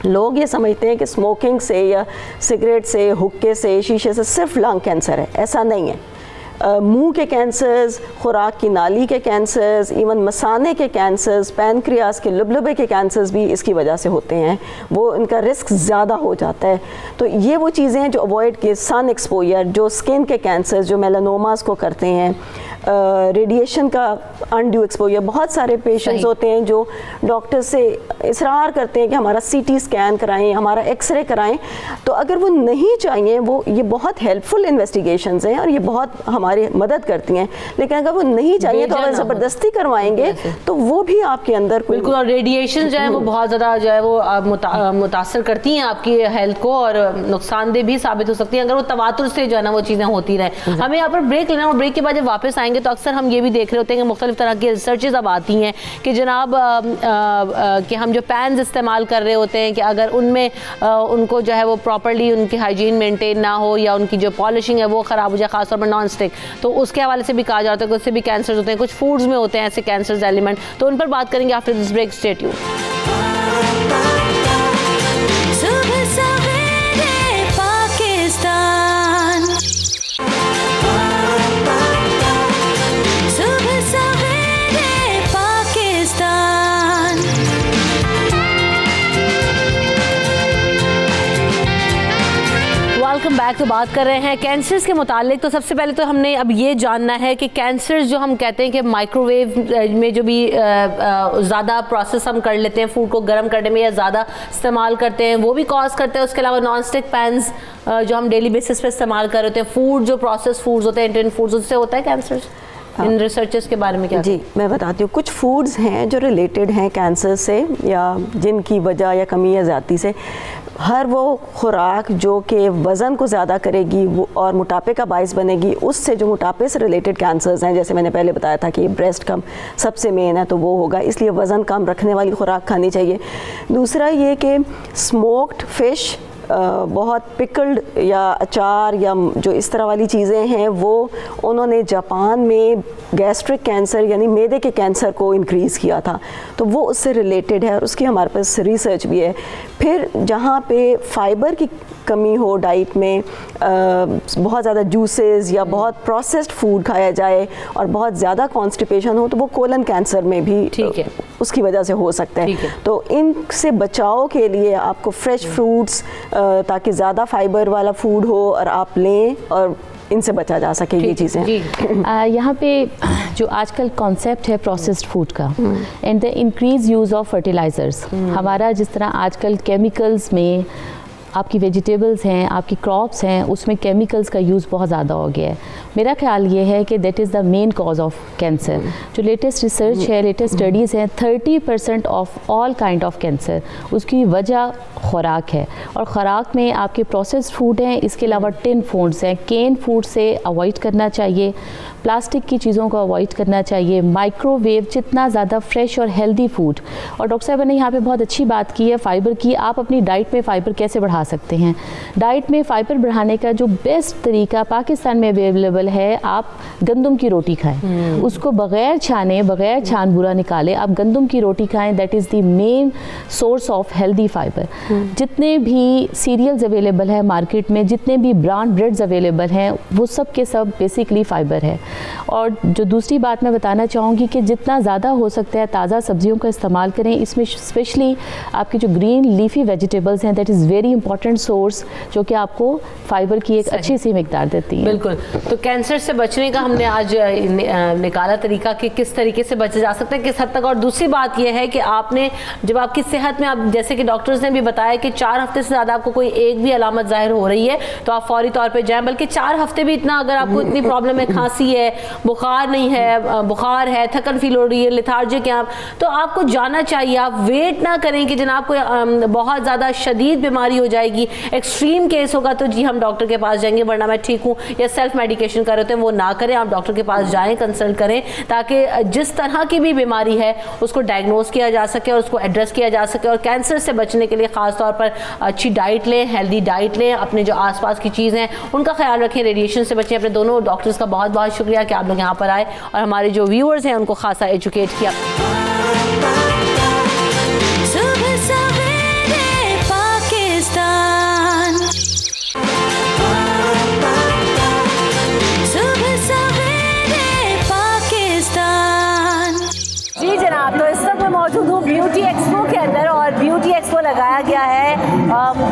लोग ये समझते हैं कि स्मोकिंग से या सिगरेट से, हुक्के से, शीशे से सिर्फ लंग कैंसर है, ऐसा नहीं है। मुंह के कैंसर्स, खुराक की नाली के कैंसर्स, इवन मसाने के कैंसर्स, पैनक्रियास के लुबलुबे के कैंसर्स भी इसकी वजह से होते हैं, वो इनका रिस्क ज़्यादा हो जाता है। तो ये वो चीज़ें हैं जो अवॉइड किए। सन एक्सपोजर, जो स्किन के कैंसर्स, जो मेलानोमास को करते हैं, रेडिएशन का अनड्यू एक्सपोजर। बहुत सारे पेशेंट्स होते हैं जो डॉक्टर से इसरार करते हैं कि हमारा सीटी स्कैन कराएं, हमारा एक्सरे कराएं, तो अगर वो नहीं चाहिए, वो ये बहुत हेल्पफुल इन्वेस्टिगेशंस हैं और ये बहुत हमारी मदद करती हैं, लेकिन अगर वो नहीं चाहिए तो अगर ज़बरदस्ती करवाएंगे तो वो भी आपके अंदर बिल्कुल। और रेडिएशन जो है वो बहुत ज़्यादा जो है वो मुतासर करती हैं आपकी हेल्थ को और नुकसानदेह भी साबित हो सकती हैं अगर वो तवातुर से जो है ना वो चीज़ें होती रहें। हमें यहाँ पर ब्रेक लेना और ब्रेक के बाद जब वापस आएंगे आएंगे तो अक्सर हम ये भी देख रहे होते हैं कि मुख्तलिफ तरह की रिसर्चेज अब आती हैं कि जनाब कि हम जो पैन्स इस्तेमाल कर रहे होते हैं कि अगर उनमें उनको जो है वो प्रॉपरली उनकी हाइजीन मेंटेन ना हो या उनकी जो पॉलिशिंग है वो ख़राब हो जाए, खासतौर पर नॉन स्टिक, तो उसके हवाले से भी कहा जाता है कि उससे भी कैंसर होते हैं। कुछ फूड्स में होते हैं ऐसे कैंसर एलिमेंट, तो उन पर बात करेंगे after this break. Stay tuned. Welcome back. तो बात कर रहे हैं कैंसर्स के मुतालिक। तो सबसे पहले तो हमने अब ये जानना है कि कैंसर्स जो हम कहते हैं कि माइक्रोवेव में जो भी ज़्यादा प्रोसेस हम कर लेते हैं, फूड को गर्म करने में या ज़्यादा इस्तेमाल करते हैं, वो भी कॉज करते हैं। उसके अलावा नॉन स्टिक पैन्स जो हम डेली बेसिस पे इस्तेमाल कर रहे होते हैं, फूड जो प्रोसेस फूड्स होते हैं, इंडियन फूड्स, उससे होता है कैंसर। इन रिसर्चेस के बारे में क्या? जी मैं बताती हूँ। कुछ फूड्स हैं जो रिलेटेड हैं कैंसर से या जिनकी वजह या कमी या ज़्यादती से। हर वो खुराक जो कि वज़न को ज़्यादा करेगी वो और मोटापे का बायस बनेगी, उससे जो मोटापे से रिलेटेड कैंसर्स हैं, जैसे मैंने पहले बताया था कि ब्रेस्ट कम सबसे मेन है, तो वो होगा। इसलिए वज़न कम रखने वाली खुराक खानी चाहिए। दूसरा ये कि स्मोक्ड फ़िश, बहुत पिकल्ड या अचार या जो इस तरह वाली चीज़ें हैं, वो उन्होंने जापान में गैस्ट्रिक कैंसर यानी मैदे के कैंसर को इंक्रीज़ किया था, तो वो उससे रिलेटेड है और उसकी हमारे पास रिसर्च भी है। फिर जहाँ पे फाइबर की कमी हो डाइट में, बहुत ज़्यादा जूसेस या बहुत प्रोसेस्ड फूड खाया जाए और बहुत ज़्यादा कॉन्स्टिपेशन हो, तो वो कोलन कैंसर में भी उसकी वजह से हो सकता है। तो इनसे बचाव के लिए आपको फ्रेश फ्रूट्स, ताकि ज़्यादा फाइबर वाला फूड हो और आप लें और इनसे बचा जा सके ये चीज़ें। यहाँ पे जो आजकल कॉन्सेप्ट है प्रोसेस्ड फूड का and the increase use of fertilisers, हमारा जिस तरह आजकल केमिकल्स में आपकी वेजिटेबल्स हैं, आपकी क्रॉप्स हैं, उसमें केमिकल्स का यूज़ बहुत ज़्यादा हो गया है। मेरा ख्याल ये है कि that is the main cause of cancer. जो लेटेस्ट रिसर्च है, लेटेस्ट स्टडीज़ हैं, 30% of all kind of cancer उसकी वजह खुराक है। और खुराक में आपके प्रोसेस्ड फूड हैं, इसके अलावा टिन फूड्स हैं, केन फूड से अवॉइड करना चाहिए, प्लास्टिक की चीज़ों को अवॉइड करना चाहिए, माइक्रोवेव, जितना ज़्यादा फ्रेश और हेल्दी फूड। और डॉक्टर साहब ने यहाँ पे बहुत अच्छी बात की है फ़ाइबर की। आप अपनी डाइट में फ़ाइबर कैसे बढ़ा सकते हैं? डाइट में फ़ाइबर बढ़ाने का जो बेस्ट तरीका पाकिस्तान में अवेलेबल है, आप गंदम की रोटी खाएं, उसको बग़ैर छाने, बग़ैर छान बुरा निकाले, आप गंदम की रोटी खाएं। That is the main source of healthy fibre. जितने भी सीरियल्स अवेलेबल है मार्केट में, जितने भी ब्रांड ब्रेड्स अवेलेबल हैं, वो सब के सब बेसिकली फ़ाइबर है। और जो दूसरी बात मैं बताना चाहूँगी कि जितना ज़्यादा हो सकता है ताज़ा सब्जियों का इस्तेमाल करें। इसमें स्पेशली आपकी जो ग्रीन लीफी वेजिटेबल्स हैं, that is very important source, जो कि आपको फाइबर की एक अच्छी सी मिकदार देती है। बिल्कुल। तो कैंसर से बचने का हमने आज निकाला तरीका कि किस तरीके से बचा जा सकता है, किस हद तक। और दूसरी बात यह है कि आपने जब आपकी सेहत में, आप जैसे कि डॉक्टर्स ने भी बताया कि 4 हफ्ते से ज़्यादा आपको कोई एक भी अलामत ज़ाहिर हो रही है तो आप फौरी तौर पर जाएँ। बल्कि 4 हफ्ते भी इतना, अगर आपको इतनी प्रॉब्लम है, खांसी है, बुखार नहीं है, बुखार है, थकन फील हो रही है, लेथार्जिक है आप, तो आपको जाना चाहिए। आप वेट ना करें कि जनाब कोई बहुत ज़्यादा शदीद बीमारी हो जाएगी, एक्सट्रीम केस होगा तो जी हम डॉक्टर के पास जाएंगे वरना मैं ठीक हूँ, या सेल्फ मेडिकेशन कर रहे होते हैं, वो ना करें। आप डॉक्टर के पास जाएं, कंसल्ट करें, ताकि जिस तरह की भी बीमारी है उसको डायग्नोज किया जा सके और उसको एड्रेस किया जा सके। और कैंसर से बचने के लिए ख़ास तौर पर अच्छी डाइट लें, हेल्दी डाइट लें, अपने जो आसपास की चीज़ें हैं उनका ख्याल रखें, रेडिएशन से बचें। अपने दोनों डॉक्टर्स का बहुत बहुत शुक्रिया कि आप लोग यहाँ पर आए और हमारे जो व्यूअर्स हैं उनको खासा एजुकेट किया। जी जनाब, तो इस वक्त मैं मौजूद हूँ ब्यूटी एक्सपो के अंदर और ब्यूटी एक्सपो लगाया गया है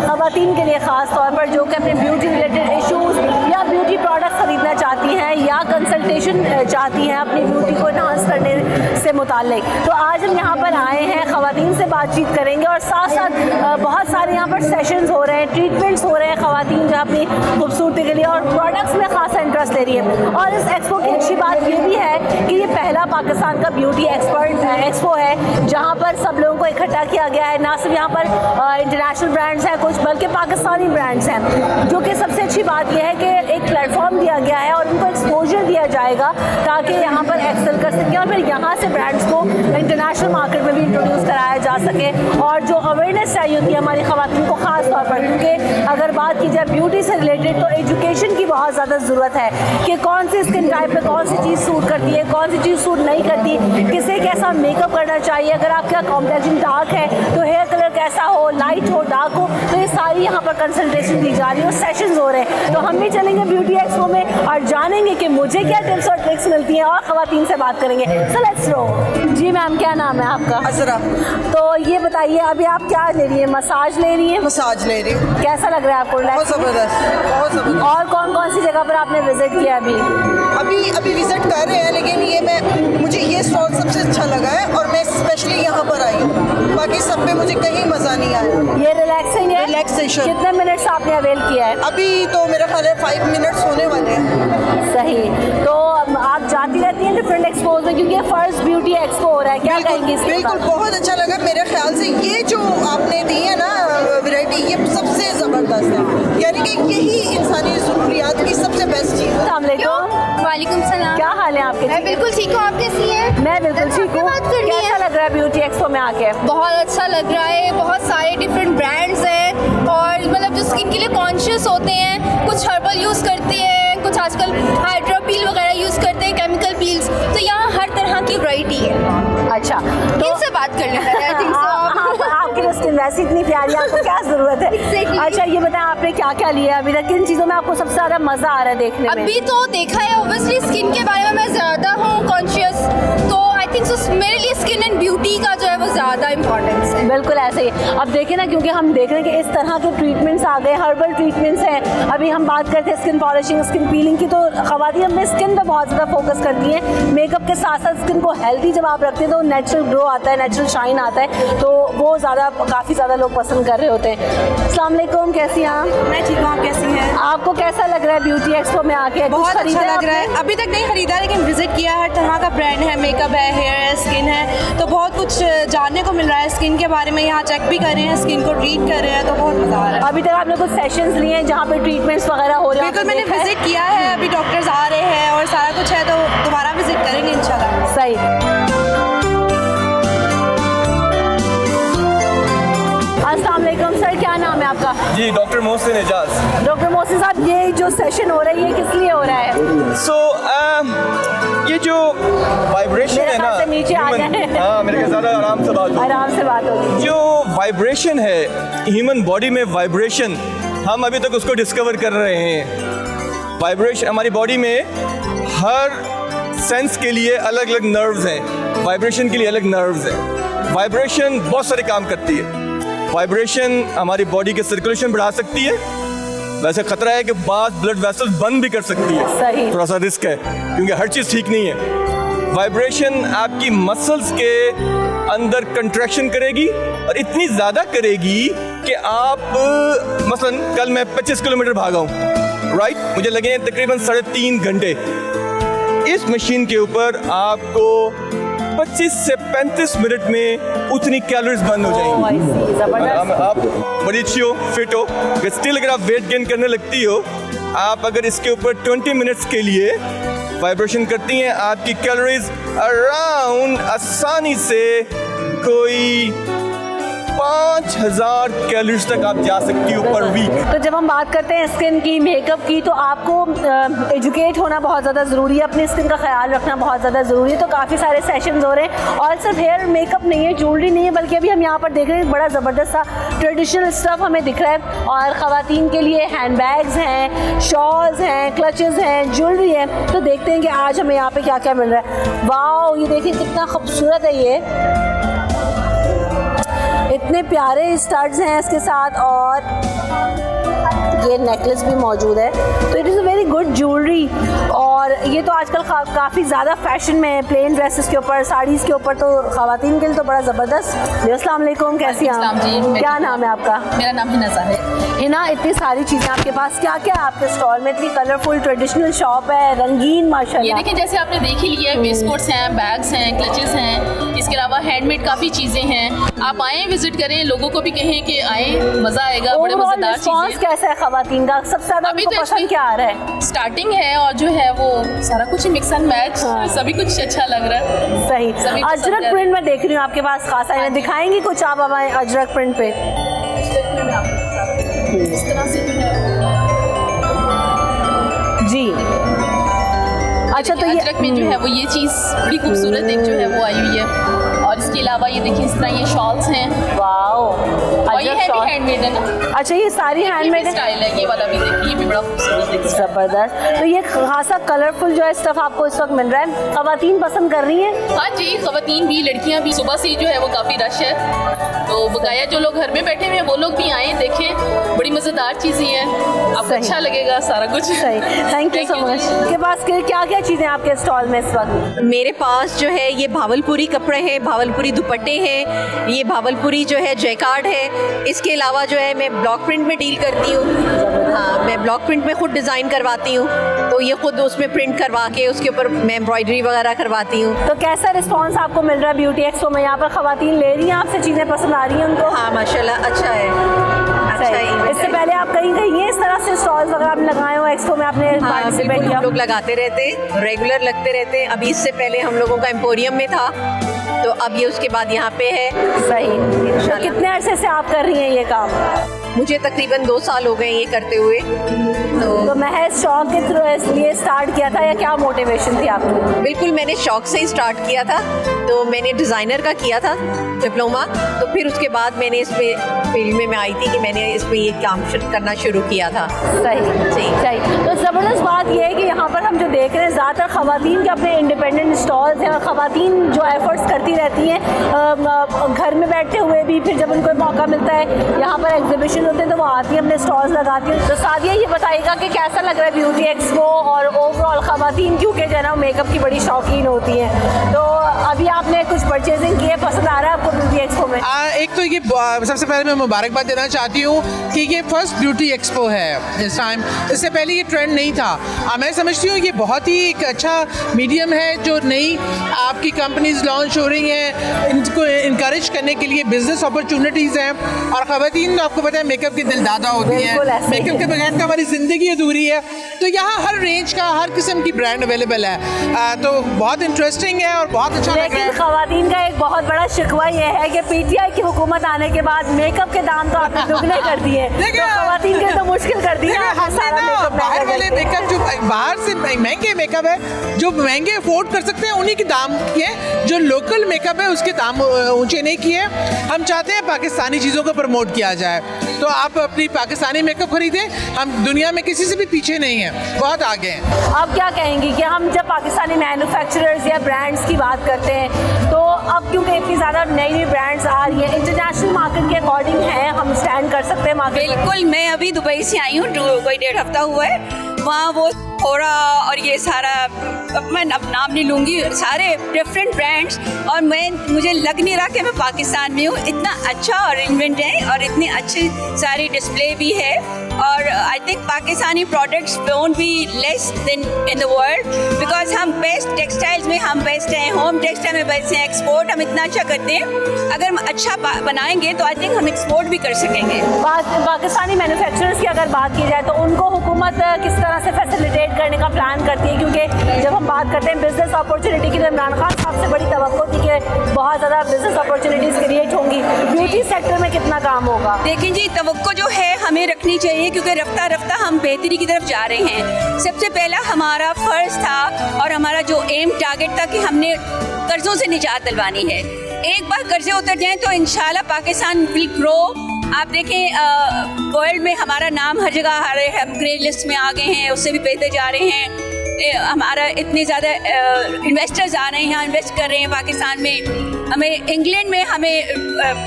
ख़वातीन के लिए ख़ास तौर पर, जो कि अपने ब्यूटी रिलेटेड इश्यूज़ या ब्यूटी प्रोडक्ट्स ख़रीदना चाहती हैं या कंसल्टेशन चाहती हैं अपनी ब्यूटी को एनहांस करने से मुताल्लिक। तो आज हम यहाँ पर आए हैं, ख़वातीन से बातचीत करेंगे और साथ साथ बहुत सारे यहाँ पर सेशंस हो रहे हैं, ट्रीटमेंट्स हो रहे हैं ख़वातीन जो अपनी खूबसूरती के लिए और प्रोडक्ट्स में ख़ासा इंटरेस्ट ले रही है। और इस एक्सपो की अच्छी बात ये भी है कि ये पहला पाकिस्तान का ब्यूटी एक्सपो है जहाँ पर सब लोगों को इकट्ठा किया गया है। ना सिर्फ यहाँ पर इंटरनेशनल ब्रांड्स हैं कुछ, बल्कि पाकिस्तानी ब्रांड्स हैं, जो कि सबसे अच्छी बात यह है कि एक प्लेटफॉर्म दिया गया है और उनको एक्सपोजर दिया जाएगा ताकि यहाँ पर एक्सेल कर सकें और फिर यहाँ से ब्रांड्स को इंटरनेशनल मार्केट में भी इंट्रोड्यूस कराया जा सके। और जो अवेयरनेस चाहिए होती है हमारी ख़वातीन को ख़ास तौर पर, क्योंकि अगर बात की जाए ब्यूटी से रिलेटेड तो एजुकेशन की बहुत ज़्यादा ज़रूरत है कि कौन सी स्किन टाइप पे कौन सी चीज़ सूट करती है, कौन सी चीज़ सूट नहीं करती, किसे कैसा मेकअप करना चाहिए, अगर आपका कॉम्प्लेक्शन डार्क है तो हेयर कलर कैसा हो, लाइट हो, डार्क हो, तो ये सारी यहाँ पर कंसल्टेशन दी जा रही है और सेशंस हो रहे हैं। तो हम भी चलेंगे ब्यूटी एक्सपो में और जानेंगे कि मुझे क्या टिप्स और ट्रिक्स मिलती हैं और ख़वातीन से बात करेंगे। So let's go. Ji ma'am, क्या नाम है आपका? अजरा। तो ये बताइए अभी आप क्या ले रही हैं? मसाज ले रही हैं? मसाज ले रही हूँ। कैसा लग रहा है आपको? बहुत ज़बरदस्त, बहुत ज़बरदस्त। और कौन कौन सी जगह पर आपने विजिट किया अभी विजिट कर रहे हैं, लेकिन मुझे ये स्टॉल सबसे अच्छा लगा है और मैं स्पेशली यहाँ पर आई हूँ। बाकी सब पे मुझे कहीं मज़ा नहीं आया। ये रिलैक्सिंग है? रिलैक्सेशन। कितने मिनट्स आपने अवेल किया है? अभी तो मेरा ख्याल है 5 मिनट्स होने वाले हैं। सही। तो आप जाती रहती हैं डिफरेंट एक्सपोज में, क्योंकि फर्स्ट ब्यूटी एक्सपो हो रहा है, क्या कहेंगी इसके बिल्कुल, बारे? बहुत अच्छा लगा। मेरे ख्याल से ये जो आपने दी है ना वैरायटी, ये सबसे ज़बरदस्त है। यानी कि यही इंसानी ज़रूरियात की सबसे बेस्ट चीज़ है। अस्सलाम वालेकुम। वालेकुम सलाम। क्या हाल है आपके? मैं बिल्कुल ठीक हूँ, आप कैसी हैं? मैं बिल्कुल ठीक हूँ। बात करनी है। कैसा लग रहा है ब्यूटी एक्सपो में आके? बहुत अच्छा लग रहा है, बहुत सारे डिफरेंट ब्रांड्स हैं और मतलब जो स्किन के लिए कॉन्शियस होते हैं, कुछ हर्बल यूज़ करते हैं, कुछ आजकल हाइड्रा पील वगैरह यूज़ करते हैं, केमिकल पील्स, तो यहाँ हर तरह की वैरायटी है। अच्छा, तो किनसे बात कर लेते हैं? I think so। आपकी तो स्किन वैसे इतनी प्यारी है, आपको क्या ज़रूरत है? Exactly। अच्छा ये बताएं आपने क्या क्या लिया है अभी तक? किन चीज़ों में आपको सबसे ज़्यादा मज़ा आ रहा है देखने में? अभी तो देखा है ऑब्वियसली स्किन के बारे में मैं ज़्यादा हूँ कॉन्शियस, तो आई थिंक सो मेरे लिए स्किन एंड ब्यूटी का जो है वो ज़्यादा इंपॉर्टेंस है। बिल्कुल ऐसे ही। अब देखें ना, क्योंकि हम देख रहे हैं कि इस तरह के ट्रीटमेंट्स आ गए, हर्बल ट्रीटमेंट्स हैं। अभी हम बात करते हैं स्किन पॉलिशिंग, स्किन पीलिंग की, तो ख़वातीन अपने स्किन पे बहुत ज़्यादा फोकस करती हैं। मेकअप के साथ साथ स्किन को हेल्दी जब आप रखते हैं तो नेचुरल ग्लो आता है, नेचुरल शाइन आता है, तो वो काफ़ी ज़्यादा लोग पसंद कर रहे होते हैं। अस्सलाम वालेकुम, कैसी हैं आप? मैं ठीक हूँ, आप कैसी हैं? आपको कैसा लग रहा है ब्यूटी एक्सपो में आके? बहुत अच्छा लग रहा है। अभी तक नहीं खरीदा, लेकिन विजिट किया। हर तरह का ब्रांड है, मेकअप है, हेयर है, स्किन है, तो बहुत कुछ जानने को मिल रहा है स्किन के बारे में। यहाँ चेक भी कर रहे हैं, स्किन को ट्रीट कर रहे हैं, तो बहुत मज़ा आ रहा है। अभी तक आपने कुछ सेशंस लिए हैं जहाँ पे ट्रीटमेंट्स वगैरह हो रहे हैं? बिल्कुल, मैंने विजिट किया है। अभी डॉक्टर्स आ रहे हैं और सारा कुछ है, तो दोबारा विजिट करेंगे इंशाल्लाह। सही। अस्सलाम वालेकुम सर, क्या नाम है आपका? जी, डॉक्टर मोहसिन एजाज। डॉक्टर मोहसिन साहब, ये जो सेशन हो रहा है ये किस लिए हो रहा है? ये जो वाइब्रेशन मेरे है ख्याल से ना, नीचे आ जाए। हाँ, मेरे ख्याल से आराम से बात हो। आराम से बात होगी। जो वाइब्रेशन है ह्यूमन बॉडी में, वाइब्रेशन हम अभी तक उसको डिस्कवर कर रहे हैं। वाइब्रेशन हमारी बॉडी में हर सेंस के लिए अलग अलग नर्व्स हैं, वाइब्रेशन के लिए अलग नर्व्स हैं। वाइब्रेशन बहुत सारे काम करती है। वाइब्रेशन हमारी बॉडी के सर्कुलेशन बढ़ा सकती है, वैसे खतरा है कि बाद ब्लड वेसल्स बंद भी कर सकती है। सही। थोड़ा सा रिस्क है क्योंकि हर चीज़ ठीक नहीं है। वाइब्रेशन आपकी मसल्स के अंदर कंट्रैक्शन करेगी और इतनी ज़्यादा करेगी कि आप मसलन कल मैं 25 किलोमीटर भागा हूँ, राइट, मुझे लगे हैं तकरीबन 3.5 घंटे। इस मशीन के ऊपर आपको 25 से 35 मिनट में उतनी कैलोरीज बर्न हो जाएंगी। जबरदस्त। आप बड़ी अच्छी हो, फिट हो, स्टिल अगर आप वेट गेन करने लगती हो, आप अगर इसके ऊपर 20 मिनट्स के लिए वाइब्रेशन करती हैं, आपकी कैलोरीज अराउंड आसानी से कोई 5000 कैलोरीज तक आप जा सकती हो पर वीक। तो जब हम बात करते हैं स्किन की, मेकअप की, तो आपको एजुकेट होना बहुत ज़्यादा ज़रूरी है, अपनी स्किन का ख्याल रखना बहुत ज़्यादा ज़रूरी है। तो काफ़ी सारे सेशंस हो रहे हैं और सिर्फ हेयर मेकअप नहीं है, ज्वेलरी नहीं है, बल्कि अभी हम यहाँ पर देख रहे हैं बड़ा ज़बरदस्त सा ट्रेडिशनल स्टफ़ हमें दिख रहा है। और ख़वातीन के लिए हैंड बैग्स हैं, शॉल्स हैं, क्लचेस हैं, ज्वेलरी है। तो देखते हैं कि आज हमें यहाँ पर क्या क्या मिल रहा है। वाओ, ये देखिए कितना खूबसूरत है। ये इतने कितने प्यारे स्टड्स हैं इसके साथ और ये नेकलेस भी मौजूद है। तो it is a very good jewellery और ये तो आजकल काफ़ी ज़्यादा फैशन में है, प्लेन ड्रेसेस के ऊपर, साड़ीज़ के ऊपर, तो ख़वातीन के लिए तो बड़ा ज़बरदस्त। जी अस्सलाम वालेकुम, कैसी हैं आप? क्या नाम है आपका? मेरा नाम हिना है। हिना, इतनी सारी चीज़ें आपके पास, क्या क्या है आपके स्टॉल में? इतनी कलरफुल ट्रेडिशनल शॉप है, रंगीन माशाल्लाह। ये देखिए, जैसे आपने देख ही लिया है, वेस्टकोट्स हैं, बैग्स हैं, क्लचेस हैं, इसके अलावा हैंडमेड काफ़ी चीज़ें हैं। आप आएँ, विजिट करें, लोगों को भी कहें कि आएँ, मज़ा आएगा, बड़े मज़ेदार चीज़ें। कैसा है ख़वातीन का? सबसे ज़्यादा अभी उनको तो पसंद क्या आ रहा है? स्टार्टिंग है और जो है वो सारा कुछ मिक्स एंड मैच, सभी कुछ अच्छा लग रहा है। सही। सभी अजरक प्रिंट में देख रही हूँ आपके पास खासा है, दिखाएंगी कुछ आप हमें अजरक प्रिंट पे? इस तरह से जो है जी। अच्छा, तो ये अजरक में जो है वो ये चीज़ बड़ी खूबसूरत एक जो है वो आई हुई है। और इसके अलावा ये देखिए, इस तरह ये शॉल्स हैं। वाओ, और ये है भी हैंडमेड है ना। अच्छा, ये सारी हैंडमेड है। स्टाइल है ये वाला भी, देखिए ये भी बड़ा खूबसूरत है। जबरदस्त। तो ये खासा कलरफुल जो है स्टफ आपको इस वक्त मिल रहा है, ख़वातीन पसंद कर रही हैं? हाँ जी, ख़वातीन भी, लड़कियाँ भी। सुबह से जो है वो काफ़ी रश है, तो बकाया जो लोग घर में बैठे हुए हैं वो लोग भी आएँ, देखें, बड़ी मज़ेदार चीज़ें हैं, आपको अच्छा लगेगा सारा कुछ। सही, थैंक यू सो मच। आपके पास क्या क्या चीज़ें आपके स्टॉल में इस वक्त? मेरे पास जो है ये भावलपुरी कपड़े हैं, भावलपुरी दुपट्टे हैं, ये भावलपुरी जो है जयकार्ड है। इसके अलावा जो है मैं ब्लॉक प्रिंट में डील करती हूँ। हाँ, मैं ब्लॉक प्रिंट में खुद डिज़ाइन करवाती हूँ, तो ये खुद उसमें प्रिंट करवा के उसके ऊपर मैं एम्ब्रॉयडरी वगैरह करवाती हूँ। तो कैसा रिस्पांस आपको मिल रहा है ब्यूटी एक्सपो में? यहाँ पर ख़वातीन ले रही हैं आपसे, चीज़ें पसंद आ रही हैं उनको? हाँ माशाल्लाह, अच्छा है, अच्छा है। इससे पहले आप कहीं गई हैं इस तरह से स्टॉल्स वगैरह आपने लगाए हो एक्सपो में? आपने हाँ, पार्टिसिपेट बिल्कुल, किया? हम लोग लगाते रहते, रेगुलर लगते रहते। अभी इससे पहले हम लोगों का एम्पोरियम में था, तो अब ये उसके बाद यहाँ पे है। सही। तो कितने अरसे से आप कर रही हैं ये काम? मुझे तकरीबन 2 साल हो गए ये करते हुए। तो महज शौक के थ्रू इसलिए स्टार्ट किया था या क्या मोटिवेशन थी आपको? बिल्कुल, मैंने शौक से ही स्टार्ट किया था। तो मैंने डिज़ाइनर का किया था डिप्लोमा, तो फिर उसके बाद मैंने इसमें फील्ड में मैं आई थी कि मैंने इसमें ये काम करना शुरू किया था। सही सही। तो ज़बरदस्त बात यह है कि यहाँ पर हम जो देख रहे हैं ज़्यादातर ख़वातीन के अपने इंडिपेंडेंट स्टॉल्स हैं और ख़वातीन जो एफर्ट्स करती रहती हैं घर में बैठते हुए भी, फिर जब उनको मौका मिलता है यहाँ पर एग्जीबिशन होते हैं तो वो आती हैं, अपने स्टॉल्स लगाती हैं। तो सादिया ये बताइएगा कि कैसा लग रहा है ब्यूटी एक्सपो और ओवरऑल ख़वातीन क्योंकि जो है ना मेकअप की बड़ी शौकीन होती हैं, तो अभी आपने कुछ परचेजिंग की है, पसंद आ रहा है आपको ब्यूटी एक्सपो में? एक तो ये सबसे पहले मैं मुबारकबाद देना चाहती हूँ कि ये फर्स्ट ब्यूटी एक्सपो है इस टाइम। इससे पहले ये ट्रेंड नहीं था। मैं समझती हूँ ये बहुत ही एक अच्छा मीडियम है, जो नई आपकी कंपनीज लॉन्च हो रही हैं, इनको इनकरेज करने के लिए बिजनेस अपॉर्चुनिटीज़ हैं। और ख़वातीन तो आपको पता है मेकअप की दिलदादा होती हैं, मेकअप के बगैर तो हमारी ज़िंदगी अधूरी है। तो यहाँ हर रेंज का, हर किस्म की ब्रांड अवेलेबल है, तो बहुत इंटरेस्टिंग है और बहुत अच्छा लग रहा है। लेकिन ख़वातीन का एक बहुत बड़ा शिकवा ये है कि पीटीआई की हुकूमत आने के बाद मेकअप के दाम तो आपने दुगने कर दिए, तो ख़वातीन के तो मुश्किल कर दिया। बाहर वाले मेकअप जो बाहर से महंगे मेकअप है, जो महंगे अफोर्ड कर सकते हैं उन्हीं के दाम किए, जो लोकल मेकअप है उसके दाम ऊंचे नहीं किए। हम चाहते हैं पाकिस्तानी चीज़ों को प्रमोट किया जाए, तो आप अपनी पाकिस्तानी मेकअप खरीदें। हम दुनिया में किसी से भी पीछे नहीं हैं, बहुत आगे हैं। आप क्या कहेंगी कि हम जब पाकिस्तानी मैन्युफैक्चरर्स या ब्रांड्स की बात करते हैं, तो अब क्योंकि इतनी ज़्यादा नई नई ब्रांड्स आ रही हैं, इंटरनेशनल मार्केट के अकॉर्डिंग है, हम स्टैंड कर सकते हैं मार्केट? बिल्कुल। मैं अभी दुबई से आई हूँ, कोई 1.5 हफ्ता हुआ है। वहाँ वो थोड़ा और ये सारा, मैं अब नाम नहीं लूँगी, सारे डिफरेंट ब्रांड्स, और मुझे लग नहीं रहा कि मैं पाकिस्तान में हूँ। इतना अच्छा अरेंजमेंट है और इतनी अच्छी सारी डिस्प्ले भी है, और I think Pakistani products won't be less then in the world, because हम बेस्ट टेक्सटाइल्स में हम बेस्ट हैं, होम टेक्सटाइल में बेस्ट हैं, एक्सपोर्ट हम इतना अच्छा करते हैं। अगर हम अच्छा बनाएंगे तो आई थिंक हम एक्सपोर्ट भी कर सकेंगे। पाकिस्तानी मैन्युफैक्चरर्स की अगर बात की जाए तो उनको हुकूमत किस तरह से फैसिलिटेट करने का प्लान करती है? क्योंकि जब हम बात करते हैं बिजनेस अपॉर्चुनिटी की, तो इमरान खान साहब से बड़ी तवक्को थी कि बहुत ज़्यादा बिजनेस अपॉर्चुनिटीज़ क्रिएट होंगी। ब्यूटी सेक्टर में कितना काम होगा? देखिए जी, तवक्को जो है हमें रखनी चाहिए, क्योंकि रफ्ता रफ्ता हम बेहतरी की तरफ जा रहे हैं। सबसे पहला हमारा फ़र्ज़ था और हमारा जो एम टारगेट था कि हमने कर्ज़ों से निजात दिलवानी है। एक बार कर्ज़े उतर जाएं तो इंशाल्लाह पाकिस्तान विल ग्रो। आप देखें वर्ल्ड में हमारा नाम हर जगह, हम ग्रे लिस्ट में आ गए हैं, उससे भी बेहतर जा रहे हैं। हमारा इतने ज़्यादा इन्वेस्टर्स आ रहे हैं यहाँ, इन्वेस्ट कर रहे हैं पाकिस्तान में। हमें इंग्लैंड में, हमें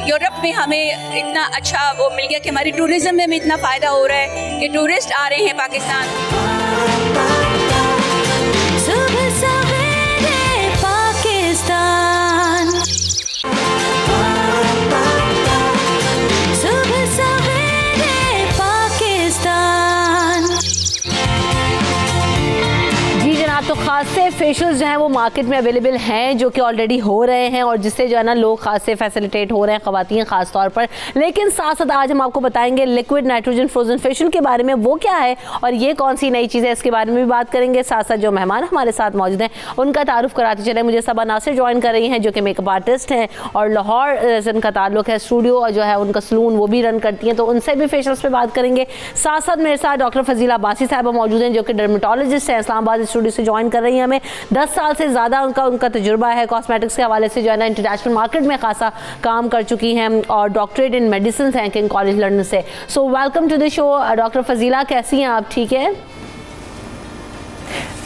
यूरोप में हमें इतना अच्छा वो मिल गया कि हमारी टूरिज़्म में इतना फ़ायदा हो रहा है कि टूरिस्ट आ रहे हैं पाकिस्तान। तो खास से फेशियल्स जो हैं वो मार्केट में अवेलेबल हैं, जो कि ऑलरेडी हो रहे हैं और जिससे जो है ना लोग खास से फैसिलिटेट हो रहे हैं, ख़वातीन ख़ास तौर पर। लेकिन साथ साथ आज हम आपको बताएंगे लिक्विड नाइट्रोजन फ्रोजन फेशियल के बारे में, वो क्या है और ये कौन सी नई चीज़ है, इसके बारे में भी बात करेंगे। साथ साथ जो मेहमान हमारे साथ मौजूद हैं उनका तारुफ कराते चले। मुझे सबा नासिर ज्वाइन कर रही हैं जो कि मेकअप आर्टिस्ट हैं और लाहौर से उनका ताल्लुक है, स्टूडियो और जो है उनका सलून वो भी रन करती हैं, तो उनसे भी फेशियल्स पे बात करेंगे। साथ साथ मेरे साथ डॉक्टर फजीला अब्बासी साहबा मौजूद हैं जो कि डर्मेटोलॉजिस्ट हैं, इस्लामाबाद स्टूडियो से ज्वाइन कर रही हैं हमें। 10 साल से ज़्यादा उनका तजुर्बा है कॉस्मेटिक्स के हवाले से, जो है ना इंटरनेशनल मार्केट में खासा काम कर चुकी हैं और डॉक्टरेट इन मेडिसिन हैं किंग कॉलेज लंदन से। So welcome to the show doctor Fazila, कैसी हैं आप? ठीक है,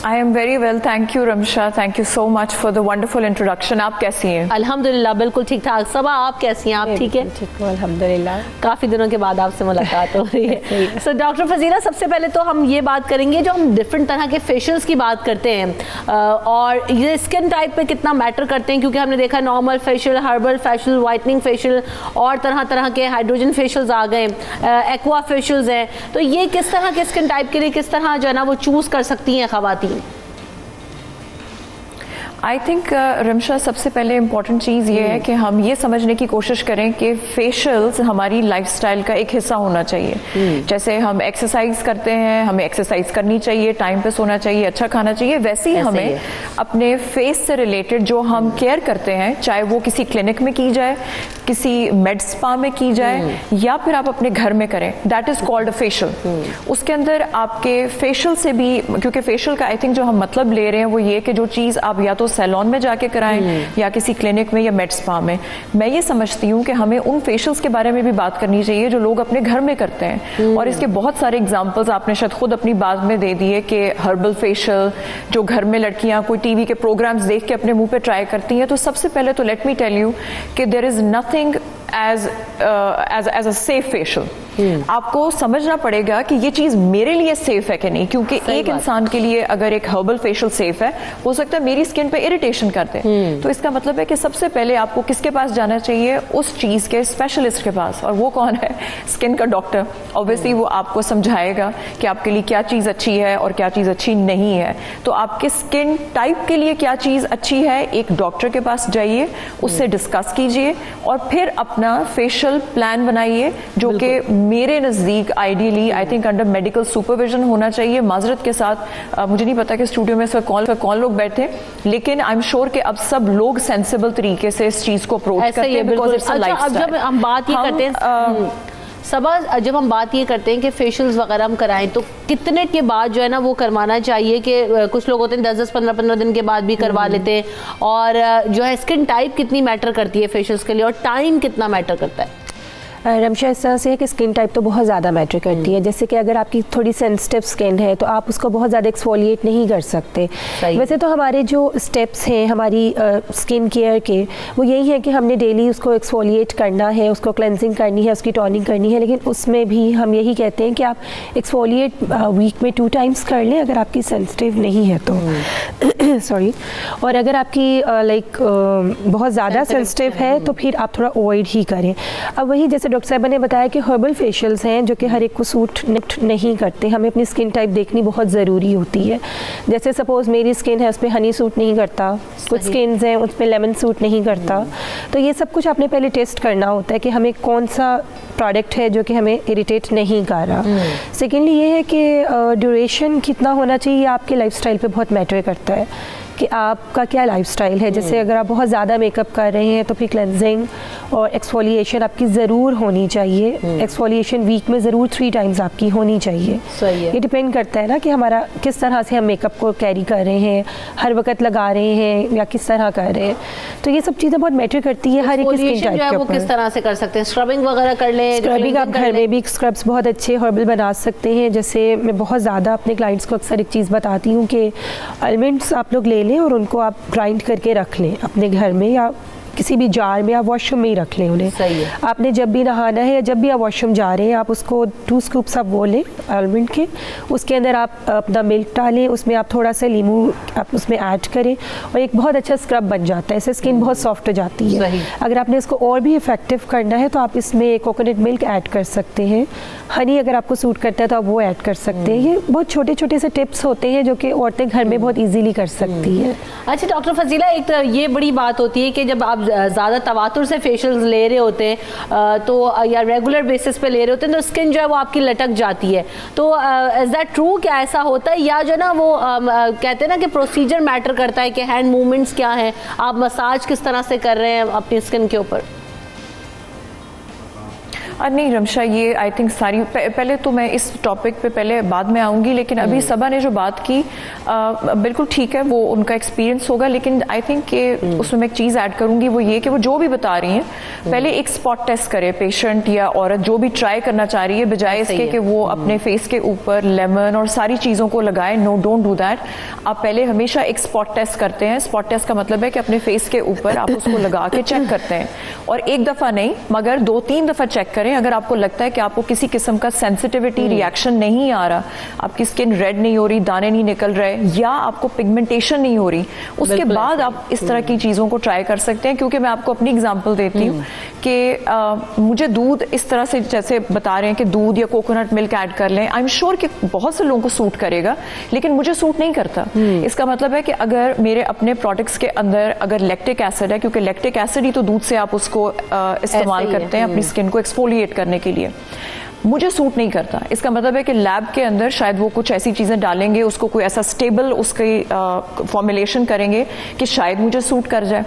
I am very well, thank you Ramsha, thank you so much for the wonderful introduction. आप कैसी हैं? अल्हम्दुलिल्लाह बिल्कुल ठीक ठाक। सबा आप कैसी हैं? आप ठीक है? ठीक हूँ अल्हम्दुलिल्लाह। काफ़ी दिनों के बाद आपसे मुलाकात हो रही है। सो डॉक्टर फजीला, सबसे पहले तो हम ये बात करेंगे, जो हम डिफरेंट तरह के फेशियल्स की बात करते हैं और ये स्किन टाइप पे कितना मैटर करते हैं, क्योंकि हमने देखा normal facial, herbal facial, whitening facial और तरह तरह के हाइड्रोजन फेशियल्स आ गए, एक्वा फेशियल्स हैं, तो ये किस तरह के स्किन टाइप के लिए किस तरह जो है ना वो चूज़ कर सकती हैं ख़वातीन? आई थिंक रमशा, सबसे पहले इम्पॉर्टेंट चीज़ ये है कि हम ये समझने की कोशिश करें कि फेशियल्स हमारी लाइफस्टाइल का एक हिस्सा होना चाहिए। जैसे हम एक्सरसाइज करते हैं, हमें एक्सरसाइज करनी चाहिए, टाइम पे सोना चाहिए, अच्छा खाना चाहिए, वैसे ही हमें अपने फेस से रिलेटेड जो हम केयर करते हैं, चाहे वो किसी क्लिनिक में की जाए, किसी मेड स्पा में की जाए या फिर आप अपने घर में करें, that is called a facial. उसके अंदर आपके फेशियल से भी, क्योंकि फेशियल का आई थिंक जो हम मतलब ले रहे हैं वो ये कि जो चीज़ आप या तो सैलून में जाके कराएं या किसी क्लिनिक में या मेड स्पा में, मैं ये समझती हूँ कि हमें उन फेशियल्स के बारे में भी बात करनी चाहिए जो लोग अपने घर में करते हैं। और इसके बहुत सारे एग्जांपल्स आपने शायद खुद अपनी बात में दे दिए कि हर्बल फेशियल जो घर में लड़कियाँ कोई टीवी के प्रोग्राम्स देख के अपने मुंह पे ट्राई करती हैं। तो सबसे पहले तो लेट मी टेल यू कि there is nothing as a safe facial। आपको समझना पड़ेगा कि ये चीज़ मेरे लिए सेफ है कि नहीं, क्योंकि एक इंसान के लिए अगर एक हर्बल फेशियल सेफ है, हो सकता है मेरी स्किन पे इरिटेशन कर दे। तो इसका मतलब है कि सबसे पहले आपको किसके पास जाना चाहिए? उस चीज़ के स्पेशलिस्ट के पास। और वो कौन है? स्किन का डॉक्टर। ऑब्वियसली वो आपको समझाएगा कि आपके लिए क्या चीज़ अच्छी है और क्या चीज़ अच्छी नहीं है। तो आपके स्किन टाइप के लिए क्या चीज़ अच्छी है, एक डॉक्टर के पास जाइए, उससे डिस्कस कीजिए और फिर अपना फेशियल प्लान बनाइए, जो कि मेरे नज़दीक ideally I think under medical supervision होना चाहिए। माजरत के साथ मुझे नहीं पता कि स्टूडियो में इस वक्त कौन लोग बैठे, लेकिन आई एम श्योर कि अब सब लोग सेंसिबल तरीके से इस चीज़ को अप्रोच करते हैं, बिकॉज़ इट्स अ लाइफस्टाइल। अब जब हम बात ये करते हैं सबा, जब हम बात ये करते हैं कि फेशियल्स वगैरह हम कराएं, तो कितने के बाद जो है ना वो करवाना चाहिए? कि कुछ लोग होते हैं 10-10, 15-15 दिन के बाद भी करवा लेते हैं, और जो है स्किन टाइप कितनी मैटर करती है फेशियल्स के लिए और टाइम कितना मैटर करता है? रमशा, इस तरह से है कि स्किन टाइप तो बहुत ज़्यादा मैटर करती है। जैसे कि अगर आपकी थोड़ी सेंसिटिव स्किन है तो आप उसको बहुत ज़्यादा एक्सफोलिएट नहीं कर सकते। वैसे तो हमारे जो स्टेप्स हैं हमारी स्किन केयर के, वो यही है कि हमने डेली उसको एक्सफोलिएट करना है, उसको क्लेंजिंग करनी है, उसकी टॉनिंग करनी है। लेकिन उसमें भी हम यही कहते हैं कि आप एक्सफोलिएट वीक में 2 टाइम्स कर लें अगर आपकी सेंसिटिव नहीं है तो सॉरी। और अगर आपकी बहुत ज़्यादा सेंसिटिव है तो फिर आप थोड़ा अवॉइड ही करें। अब वही जैसे डॉक्टर साहब ने बताया कि हर्बल फेशियल्स हैं जो कि हर एक को सूट नहीं करते, हमें अपनी स्किन टाइप देखनी बहुत ज़रूरी होती है। जैसे सपोज़ मेरी स्किन है, उस पर हनी सूट नहीं करता, कुछ स्किन हैं उस पर लेमन सूट नहीं करता। तो ये सब कुछ आपने पहले टेस्ट करना होता है कि हमें कौन सा प्रोडक्ट है जो कि हमें इरिटेट नहीं कर रहा। सेकेंडली ये है कि ड्यूरेशन कितना होना चाहिए आपके लाइफस्टाइल पे बहुत मैटर करता है कि आपका क्या लाइफस्टाइल है। जैसे अगर आप बहुत ज़्यादा मेकअप कर रहे हैं तो फिर क्लेंजिंग और एक्सफोलिएशन आपकी ज़रूर होनी चाहिए। एक्सफोलिएशन वीक में ज़रूर 3 टाइम्स आपकी होनी चाहिए। सही है। ये डिपेंड करता है ना कि हमारा किस तरह से हम मेकअप को कैरी कर रहे हैं, हर वक्त लगा रहे हैं या किस तरह कर रहे हैं। तो ये सब चीज़ें बहुत मैटर करती है हर एक स्किन टाइप के वो किस तरह से कर सकते हैं? स्क्रबिंग वगैरह कर लें? स्क्रबिंग आप घर में भी स्क्रब्स बहुत अच्छे हर्बल बना सकते हैं। जैसे मैं बहुत ज़्यादा अपने क्लाइंट्स को अक्सर एक चीज़ बताती हूँ कि आलमंड्स आप लोग ले लें और उनको आप ग्राइंड करके रख लें अपने घर में या किसी भी जार में, आप वॉशरूम में ही रख लें उन्हें। सही है। आपने जब भी नहाना है या जब भी आप वॉशरूम जा रहे हैं, आप उसको 2 स्कूप्स आप वो लें आलमंड के, उसके अंदर आप अपना मिल्क डालें, उसमें आप थोड़ा सा नींबू आप उसमें ऐड करें और एक बहुत अच्छा स्क्रब बन जाता है। इससे स्किन बहुत सॉफ्ट हो जाती है। अगर आपने इसको और भी इफेक्टिव करना है तो आप इसमें कोकोनट मिल्क ऐड कर सकते हैं। हनी अगर आपको सूट करता है तो आप वो ऐड कर सकते हैं। ये बहुत छोटे छोटे से टिप्स होते हैं जो कि औरतें घर में बहुत ईजीली कर सकती हैं। अच्छा डॉक्टर फजीला, एक तो ये बड़ी बात होती है कि जब आप ज़्यादा तवातुर से फेशियल्स ले रहे होते हैं तो या रेगुलर बेसिस पे ले रहे होते हैं तो स्किन जो है वो आपकी लटक जाती है। तो इज़ दैट ट्रू? क्या ऐसा होता है या जो ना वो कहते हैं ना कि प्रोसीजर मैटर करता है कि हैंड मूवमेंट्स क्या हैं, आप मसाज किस तरह से कर रहे हैं अपनी स्किन के ऊपर? नहीं रमशा, ये आई थिंक सारी पहले तो मैं इस टॉपिक पे पहले बाद में आऊँगी, लेकिन अभी सबा ने जो बात की बिल्कुल ठीक है, वो उनका एक्सपीरियंस होगा। लेकिन आई थिंक कि उसमें मैं एक चीज़ ऐड करूँगी, वो ये कि वो जो भी बता रही हैं पहले एक स्पॉट टेस्ट करे पेशेंट या औरत जो भी ट्राई करना चाह रही है, बजाय इसके कि वो अपने फेस के ऊपर लेमन और सारी चीज़ों को लगाए। No, don't do that. आप पहले हमेशा एक स्पॉट टेस्ट करते हैं। स्पॉट टेस्ट का मतलब है कि अपने फेस के ऊपर आप उसको लगा के चेक करते हैं, और एक दफ़ा नहीं मगर 2-3 दफ़ा चेक करें। अगर आपको लगता है कि आपको किसी किस्म का सेंसिटिविटी रिएक्शन नहीं आ रहा, आपकी स्किन रेड नहीं हो रही, दाने नहीं निकल रहे, या आपको पिगमेंटेशन नहीं हो रही, उसके बाद आप इस तरह की चीज़ों को ट्राई कर सकते हैं। क्योंकि मैं आपको अपनी एग्जांपल देती हूँ कि मुझे दूध इस तरह से जैसे बता रहे हैं कि दूध या कोकोनट मिल्क ऐड कर लें, आई एम श्योर कि बहुत से लोगों को सूट करेगा, लेकिन मुझे सूट नहीं करता। इसका मतलब है कि अगर मेरे अपने प्रोडक्ट्स के अंदर अगर लैक्टिक एसिड है, क्योंकि लैक्टिक एसिड ही तो दूध से आप उसको इस्तेमाल करते हैं अपनी स्किन को एक्सफोलिएट करने के लिए, मुझे सूट नहीं करता। इसका मतलब है कि लैब के अंदर शायद वो कुछ ऐसी चीज़ें डालेंगे, उसको कोई ऐसा स्टेबल उसकी फॉर्मुलेशन करेंगे कि शायद मुझे सूट कर जाए।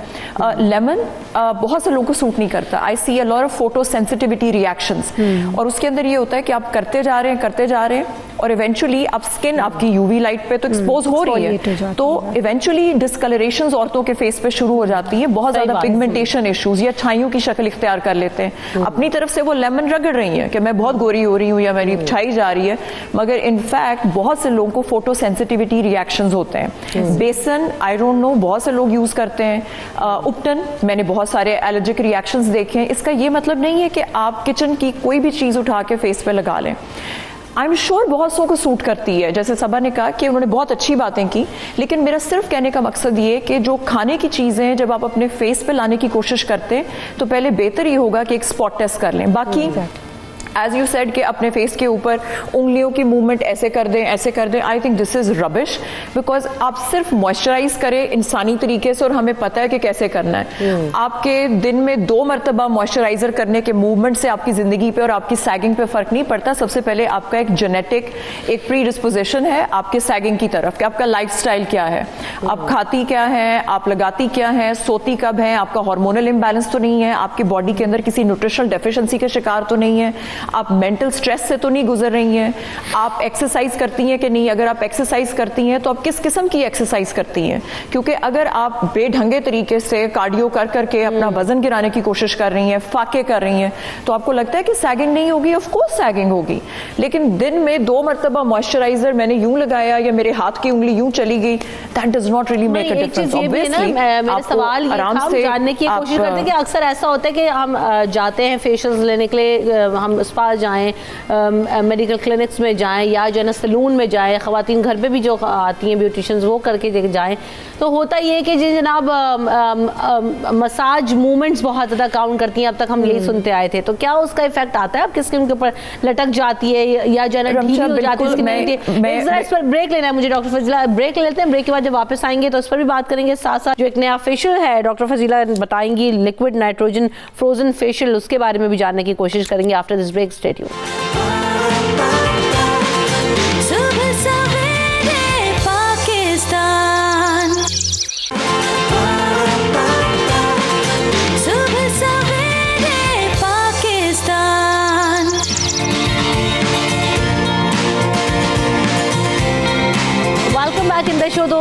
लेमन बहुत से लोगों को सूट नहीं करता। I see a lot of photosensitivity reactions, और उसके अंदर ये होता है कि आप करते जा रहे हैं और इवेंचुअली आप स्किन आपकी यूवी लाइट पे तो एक्सपोज हो रही है, तो इवेंचुअली डिस्कलरेशंस औरतों के फेस पे शुरू हो जाती है। बहुत ज़्यादा पिगमेंटेशन इश्यूज या छाइयों की शक्ल इख्तियार कर लेते हैं। अपनी तरफ से वो लेमन रगड़ रही है कि मैं बहुत गोरी हो रही हूँ या मेरी छाई जा रही है, मगर इनफैक्ट बहुत से लोगों को फोटो सेंसिटिविटी रिएक्शंस होते हैं। बेसन आई डोंट नो, बहुत से लोग यूज़ करते हैं। उपटन, मैंने बहुत सारे एलर्जिक रिएक्शंस देखे हैं। इसका ये मतलब नहीं है कि आप किचन की कोई भी चीज़ उठा के फेस पे लगा लें। आई एम श्योर बहुत सौ को सूट करती है। जैसे सबा ने कहा कि उन्होंने बहुत अच्छी बातें की, लेकिन मेरा सिर्फ कहने का मकसद ये कि जो खाने की चीज़ें जब आप अपने फेस पे लाने की कोशिश करते हैं तो पहले बेहतर ये होगा कि एक स्पॉट टेस्ट कर लें। बाकी एज यू सेड कि अपने फेस के ऊपर उंगलियों की मूवमेंट ऐसे कर दें, I think this is rubbish, because आप सिर्फ मॉइस्चराइज करें इंसानी तरीके से और हमें पता है कि कैसे करना है। आपके दिन में 2 मरतबा मॉइस्चराइजर करने के मूवमेंट से आपकी जिंदगी पे और आपकी सैगिंग पे फर्क नहीं पड़ता। सबसे पहले आपका एक जेनेटिक एक प्री डिस्पोजिशन है आपके सैगिंग की तरफ कि आपका लाइफस्टाइल क्या है, आप खाती क्या है, आप लगाती क्या है, सोती कब है, आपका हार्मोनल इम्बैलेंस तो नहीं है, आपकी बॉडी के अंदर किसी न्यूट्रिशनल डेफिशिएंसी के शिकार तो नहीं है, आप मेंटल स्ट्रेस से तो नहीं गुजर रही हैं, आप एक्सरसाइज करती हैं कि नहीं, अगर आप एक्सरसाइज करती हैं तो आप किस किस्म की एक्सरसाइज करती हैं। क्योंकि अगर आप बेढंगे तरीके से कार्डियो कर करके अपना वजन गिराने की कोशिश कर रही हैं, फाके कर रही हैं, तो आपको लगता है कि सैगिंग नहीं होगी। ऑफ कोर्स सैगिंग होगी, लेकिन दिन में 2 मरतबा मॉइस्चराइजर मैंने यूं लगाया या मेरे हाथ की उंगली यूं चली गई, that does not really make a difference. Obviously मेरा सवाल ये था, जानने की कोशिश करते हैं कि अक्सर ऐसा होता है कि हम जाते हैं फेशियल्स लेने के लिए, हम स्पा जाएं, मेडिकल क्लिनिक्स में जाएं या जो है ना सैलून में जाएं, ख़वातीन घर पे भी जो आती हैं ब्यूटिशियंस वो करके जाएं, तो होता ये है कि जी जनाब मसाज मूवमेंट्स बहुत ज़्यादा काउंट करती हैं। अब तक हम यही सुनते आए थे, तो क्या उसका इफेक्ट आता है आपकी स्किन के ऊपर, लटक जाती है या जो है ना ढीली हो जाती है स्किन? इस पर ब्रेक लेना है मुझे डॉक्टर फजीला, ब्रेक लेते हैं। ब्रेक के बाद जब वापस आएंगे तो उस पर भी बात करेंगे। साथ साथ जो एक नया फेशियल है डॉक्टर फजीला बताएंगी, लिक्विड नाइट्रोजन फ्रोजन फेशियल, उसके बारे में भी जानने की कोशिश करेंगे after this break. Stay tuned. जो तो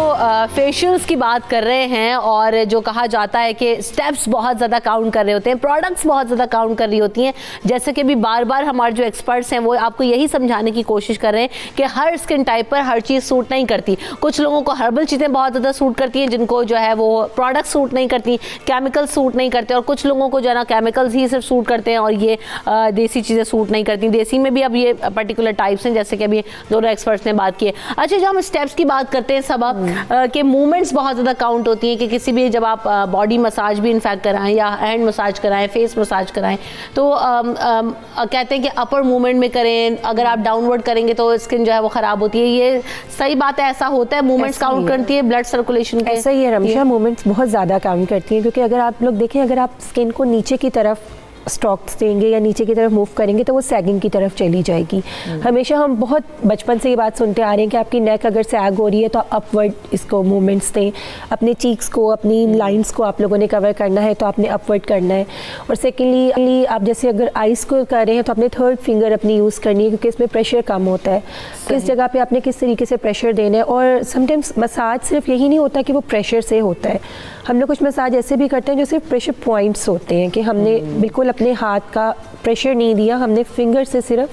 फेशियल्स की बात कर रहे हैं और जो कहा जाता है कि स्टेप्स बहुत ज़्यादा काउंट कर रहे होते हैं, प्रोडक्ट्स बहुत ज़्यादा काउंट कर रही होती हैं, जैसे कि अभी बार बार हमारे जो एक्सपर्ट्स हैं वो आपको यही समझाने की कोशिश कर रहे हैं कि हर स्किन टाइप पर हर चीज़ सूट नहीं करती। कुछ लोगों को हर्बल चीज़ें बहुत ज़्यादा सूट करती हैं, जिनको जो है वो प्रोडक्ट सूट नहीं करती, केमिकल सूट नहीं करते, और कुछ लोगों को जो है ना केमिकल्स ही सिर्फ सूट करते हैं और ये देसी चीज़ें सूट नहीं करती। देसी में भी अब ये पर्टिकुलर टाइप्स हैं, जैसे कि अभी दोनों एक्सपर्ट्स ने बात की है। अच्छा, जब हम स्टेप्स की बात करते हैं सब के मूवमेंट्स बहुत ज़्यादा काउंट होती हैं कि किसी भी जब आप बॉडी मसाज भी इनफैक्ट कराएं या हैंड मसाज कराएं, फेस मसाज कराएं, तो कहते हैं कि अपर मूवमेंट में करें, अगर आप डाउनवर्ड करेंगे तो स्किन जो है वो ख़राब होती है। ये सही बात है, ऐसा होता है? मूवमेंट्स काउंट करती है ब्लड सर्कुलेशन? ऐसा ही है रमशा, मूवमेंट्स बहुत ज़्यादा काउंट करती हैं, क्योंकि अगर आप लोग देखें, अगर आप स्किन को नीचे की तरफ स्ट्रोक्स देंगे या नीचे की तरफ मूव करेंगे तो वो सैगिंग की तरफ चली जाएगी। हमेशा हम बहुत बचपन से ये बात सुनते आ रहे हैं कि आपकी नेक अगर सैग हो रही है तो आप अपवर्ड इसको मूवमेंट्स दें, अपने चीक्स को, अपनी लाइंस को आप लोगों ने कवर करना है तो आपने अपवर्ड करना है। और सेकेंडली आप जैसे अगर आइज़ को कर रहे हैं तो आपने थर्ड फिंगर अपनी यूज़ करनी है, क्योंकि इसमें प्रेशर कम होता है, किस जगह पे आपने किस तरीके से प्रेशर देना है। और समटाइम्स मसाज सिर्फ यही नहीं होता कि वो प्रेशर से होता है, हम लोग कुछ मसाज ऐसे भी करते हैं जो सिर्फ प्रेशर पॉइंट्स होते हैं कि हमने बिल्कुल अपने हाथ का प्रेशर नहीं दिया, हमने फिंगर से सिर्फ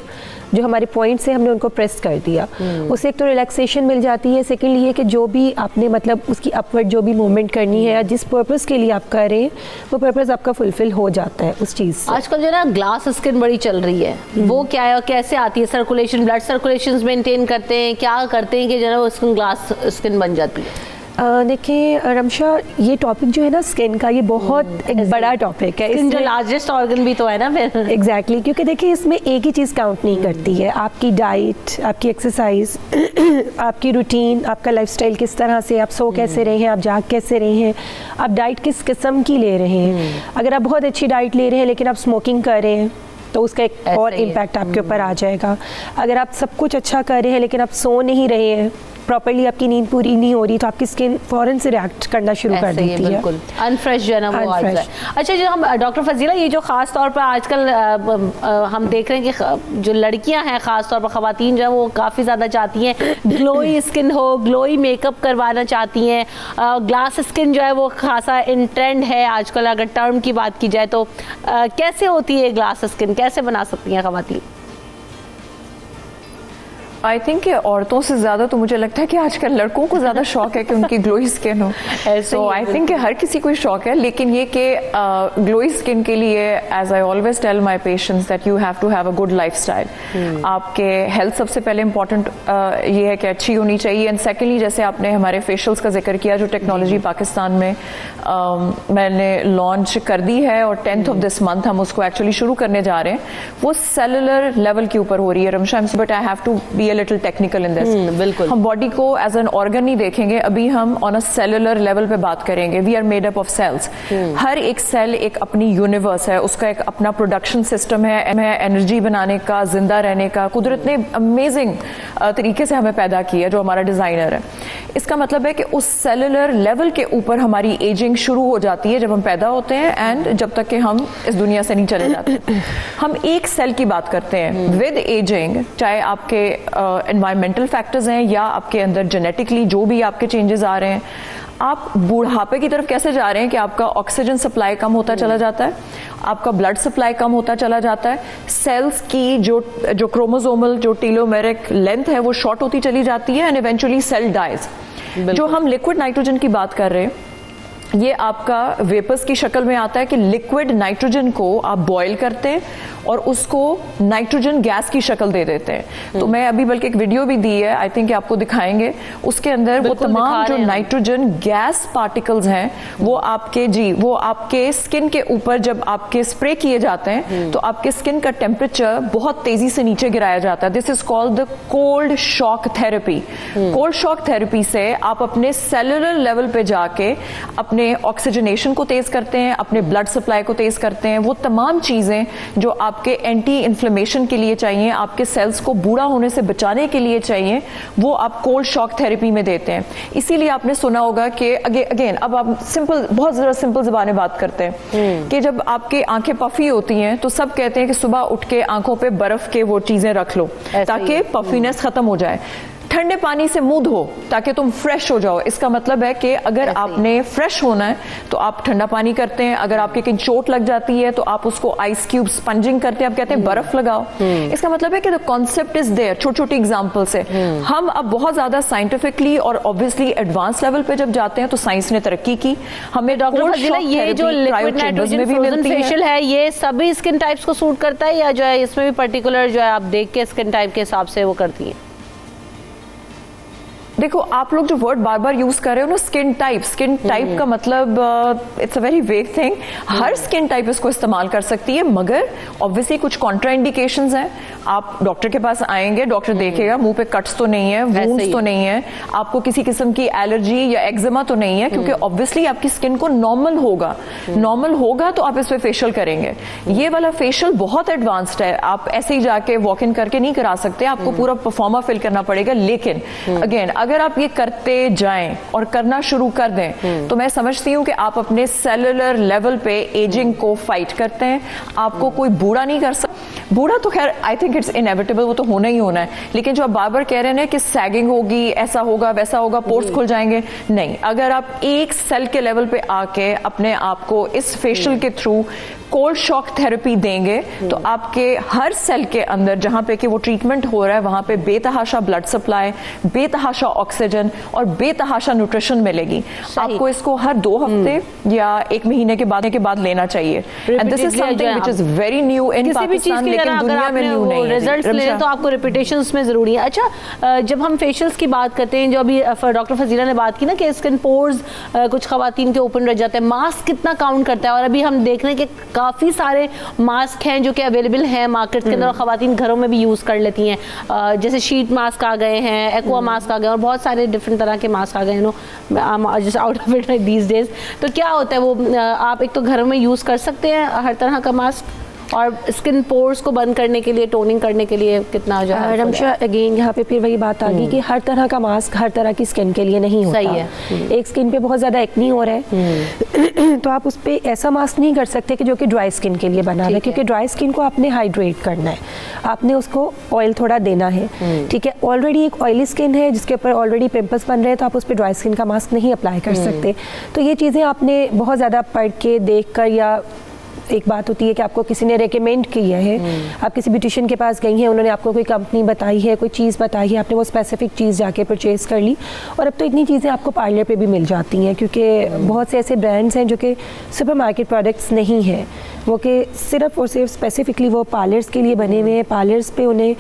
जो हमारे पॉइंट्स हैं हमने उनको प्रेस कर दिया, उससे एक तो रिलैक्सेशन मिल जाती है। सेकेंडली ये कि जो भी आपने मतलब उसकी अपवर्ड जो भी मूवमेंट करनी है या जिस पर्पस के लिए आप कर रहे हैं वो पर्पस आपका फुलफिल हो जाता है उस चीज़ से। आजकल जो है ना ग्लास स्किन बड़ी चल रही है, वो क्या है और कैसे आती है? सर्कुलेशन, ब्लड सर्कुलेशन मेंटेन करते हैं, क्या करते हैं कि जो है वो स्किन ग्लास स्किन बन जाती है? देखिए रमशा, ये टॉपिक जो है ना स्किन का, ये बहुत एक बड़ा टॉपिक है। स्किन जो लार्जेस्ट ऑर्गन भी तो है ना फिर। एग्जैक्टली, क्योंकि देखिए इसमें एक ही चीज़ काउंट नहीं करती है, आपकी डाइट, आपकी एक्सरसाइज, आपकी रूटीन, आपका लाइफस्टाइल किस तरह से, आप सो कैसे रहे हैं, आप जाग कैसे रहे हैं, आप डाइट किस किस्म की ले रहे हैं। अगर आप बहुत अच्छी डाइट ले रहे हैं लेकिन आप स्मोकिंग कर रहे हैं तो उसका एक और इम्पैक्ट आपके ऊपर आ जाएगा। अगर आप सब कुछ अच्छा कर रहे हैं लेकिन आप सो नहीं रहे हैं प्रॉपर्ली, आपकी नींद पूरी नहीं हो रही, तो आपकी स्किन फ़ौरन से रिएक्ट करना शुरू कर देती है, बिल्कुल अनफ्रेश जो है ना वो आ जाए। अच्छा, जो हम डॉक्टर फजीला, ये जो ख़ास तौर पर आजकल हम देख रहे हैं कि जो लड़कियां हैं, ख़ास तौर पर ख़वातीन जो है वो काफ़ी ज़्यादा चाहती हैं ग्लोई स्किन हो, ग्लोई मेकअप करवाना चाहती हैं। ग्लास स्किन जो है वो खासा इन ट्रेंड है आजकल, अगर टर्म की बात की जाए तो कैसे होती है ग्लास स्किन, कैसे बना सकती हैं ख़वातीन? आई थिंक औरतों से ज़्यादा तो मुझे लगता है कि आजकल लड़कों को ज़्यादा शौक है कि उनकी ग्लोई स्किन हो। सो आई थिंक हर किसी को शौक है, लेकिन ये कि ग्लोई स्किन के लिए as I always tell my patients that you have to have a good lifestyle. आपके हेल्थ सबसे पहले इंपॉर्टेंट ये है कि अच्छी होनी चाहिए, एंड सेकेंडली जैसे आपने हमारे फेशियल्स का जिक्र किया, जो टेक्नोलॉजी पाकिस्तान में मैंने लॉन्च कर दी है और 10th of this month हम उसको एक्चुअली शुरू करने जा रहे हैं, वो सेलुलर लेवल के ऊपर हो रही है Ramsha, but I have to be little technical in this. बिल्कुल, हम बॉडी को एज एन ऑर्गन नहीं देखेंगे, अभी हम ऑन अ सेलुलर लेवल पे बात करेंगे। We are made up of cells, हर एक सेल एक अपनी यूनिवर्स है, उसका एक अपना प्रोडक्शन सिस्टम है एनर्जी बनाने का, जिंदा रहने का। कुदरत ने अमेजिंग तरीके से हमें पैदा किया, जो हमारा डिजाइनर है। इसका मतलब है कि उस सेलुलर लेवल के ऊपर हमारी एजिंग शुरू हो जाती है जब हम पैदा होते हैं, एंड जब तक कि हम इस दुनिया से नहीं चले जाते। हम एक सेल की बात करते हैं विद एजिंग, चाहे आपके एनवायरमेंटल फैक्टर्स हैं या आपके अंदर जेनेटिकली जो भी आपके चेंजेस आ रहे हैं, आप बूढ़ापे की तरफ कैसे जा रहे हैं कि आपका ऑक्सीजन सप्लाई कम होता चला जाता है, आपका ब्लड सप्लाई कम होता चला जाता है, सेल्स की जो क्रोमोसोमल जो टेलोमेरिक लेंथ है वो शॉर्ट होती चली जाती है, एंड इवेंचुअली सेल डाइज। जो हम लिक्विड नाइट्रोजन की बात कर रहे हैं, ये आपका वेपर्स की शक्ल में आता है कि लिक्विड नाइट्रोजन को आप बॉयल करते हैं और उसको नाइट्रोजन गैस की शक्ल दे देते हैं। तो मैं अभी बल्कि एक वीडियो भी दी है, आई थिंक आपको दिखाएंगे, उसके अंदर वो तमाम जो नाइट्रोजन गैस पार्टिकल्स हैं वो आपके स्किन के ऊपर जब आपके स्प्रे किए जाते हैं तो आपके स्किन का टेम्परेचर बहुत तेजी से नीचे गिराया जाता है। This is called the cold shock therapy. Cold shock therapy से आप अपने सेलुलर लेवल पे जाके अपने ऑक्सीजनेशन को तेज करते हैं, अपने ब्लड सप्लाई को तेज करते हैं। वो तमाम चीजें जो आपके एंटी इन्फ्लेमेशन के लिए चाहिए, आपके सेल्स को बूढ़ा होने से बचाने के लिए चाहिए, वो आप कोल्ड शॉक थेरेपी में देते हैं। इसीलिए आपने सुना होगा कि अगेन अब आप बहुत जरा सिंपल ज़बान में बात करते हैं कि जब आपकी आंखें पफी होती हैं तो सब कहते हैं कि सुबह उठ के आंखों पे बर्फ के वो चीजें रख लो ताकि पफीनेस खत्म हो जाए। ठंडे पानी से मुंह धो ताकि तुम फ्रेश हो जाओ। इसका मतलब है कि अगर आपने फ्रेश होना है तो आप ठंडा पानी करते हैं, अगर आपके कहीं चोट लग जाती है तो आप उसको आइस क्यूब स्पंजिंग करते हैं, आप कहते हैं बर्फ लगाओ। इसका मतलब है कि द कॉन्सेप्ट इज देयर, छोटी छोटी एग्जांपल से। हम अब बहुत ज्यादा साइंटिफिकली और ऑब्वियसली एडवांस लेवल पे जब जाते हैं तो साइंस ने तरक्की की। हमें डॉक्टर फजीला, ये जो लिक्विड नाइट्रोजन फ्रोजन फेशियल है ये सभी स्किन टाइप्स को सूट करता है या जो है इसमें भी पर्टिकुलर जो है आप देख के स्किन टाइप के हिसाब से वो करती हैं? देखो, आप लोग जो वर्ड बार बार यूज कर रहे हो ना, स्किन टाइप का मतलब it's a very vague thing. Her skin type इसको इस्तेमाल कर सकती है, मगर ऑब्वियसली कुछ कॉन्ट्राइंडिकेशंस हैं। आप डॉक्टर के पास आएंगे, डॉक्टर देखेगा मुंह पे कट्स तो नहीं है, वुंड्स तो नहीं है, आपको किसी किस्म की एलर्जी या एक्जिमा तो नहीं है, क्योंकि ऑब्वियसली आपकी स्किन को नॉर्मल होगा तो आप इस पे फेशियल करेंगे। ये वाला फेशियल बहुत एडवांस्ड है, आप ऐसे ही जाके वॉक इन करके नहीं करा सकते, आपको पूरा परफॉर्मा फिल करना पड़ेगा। लेकिन अगेन अगर आप ये करते जाएं और करना शुरू कर दें तो मैं समझती हूँ कि आप अपने सेलुलर लेवल पे एजिंग को फाइट करते हैं। आपको कोई बूढ़ा नहीं कर सकता। बूढ़ा तो खैर आई थिंक इट्स इनएविटेबल, वो तो होना ही होना है। लेकिन जो आप बार बार कह रहे हैं कि सैगिंग होगी, ऐसा होगा वैसा होगा, पोर्स खुल जाएंगे, नहीं। अगर आप एक सेल के लेवल पे आके अपने आप को इस फेशियल के थ्रू कोल्ड शॉक थेरेपी देंगे तो आपके हर सेल के अंदर जहां पे कि वो ट्रीटमेंट हो रहा है वहां पे बेतहाशा ब्लड सप्लाई, बेतहाशा ऑक्सीजन और बेतहाशा न्यूट्रिशन मिलेगी। आपको इसको हर 2 हफ्ते या 1 महीने के बाद लेना चाहिए। And this is something which is very new in Pakistan, लेकिन दुनिया में न्यू नहीं है। रिजल्ट्स लें तो आपको रिपीटेशन उसमें जरूरी है। अच्छा, जब हम फेशियल्स की बात करते हैं, जो अभी डॉक्टर फजीला ने बात की ना कि स्किन पोर्स कुछ खवातीन के ओपन रह जाते हैं, मास्क कितना काउंट करता है? और अभी हम देख रहे हैं कि काफ़ी सारे मास्क हैं जो कि अवेलेबल हैं मार्केट के अंदर और ख़वातीन घरों में भी यूज़ कर लेती हैं। जैसे शीट मास्क आ गए हैं, एक्वा मास्क आ गए और बहुत सारे डिफरेंट तरह के मास्क आ गए हैं, just out of it these days. तो क्या होता है वो आप एक तो घरों में यूज़ कर सकते हैं हर तरह का मास्क, और स्किन पोर्स को बंद करने के लिए, टोनिंग करने के लिए कितना जो है? रमशा, अगेन यहाँ पे फिर वही बात आ गई कि हर तरह का मास्क हर तरह की स्किन के लिए नहीं होता। सही है। एक स्किन पे बहुत ज़्यादा एक्नी हो रहा है तो आप उस पर ऐसा मास्क नहीं कर सकते कि जो कि ड्राई स्किन के लिए बना है, क्योंकि ड्राई स्किन को आपने हाइड्रेट करना है, आपने उसको ऑयल थोड़ा देना है। ठीक है, ऑलरेडी एक ऑयली स्किन है जिसके ऊपर ऑलरेडी पिंपल्स बन रहे हैं तो आप उस पर ड्राई स्किन का मास्क नहीं अप्लाई कर सकते। तो ये चीज़ें आपने बहुत ज़्यादा पढ़ के देख कर, या एक बात होती है कि आपको किसी ने रेकमेंड किया है, आप किसी ब्यूटिशियन के पास गई हैं, उन्होंने आपको कोई कंपनी बताई है, कोई चीज़ बताई है, आपने वो स्पेसिफिक चीज़ जाके परचेज़ कर ली। और अब तो इतनी चीज़ें आपको पार्लर पे भी मिल जाती हैं, क्योंकि बहुत से ऐसे ब्रांड्स हैं जो कि सुपरमार्केट प्रोडक्ट्स नहीं हैं, वो कि सिर्फ और सिर्फ स्पेसिफिकली वो पार्लर्स के लिए बने हुए हैं, पार्लर्स पे उन्हें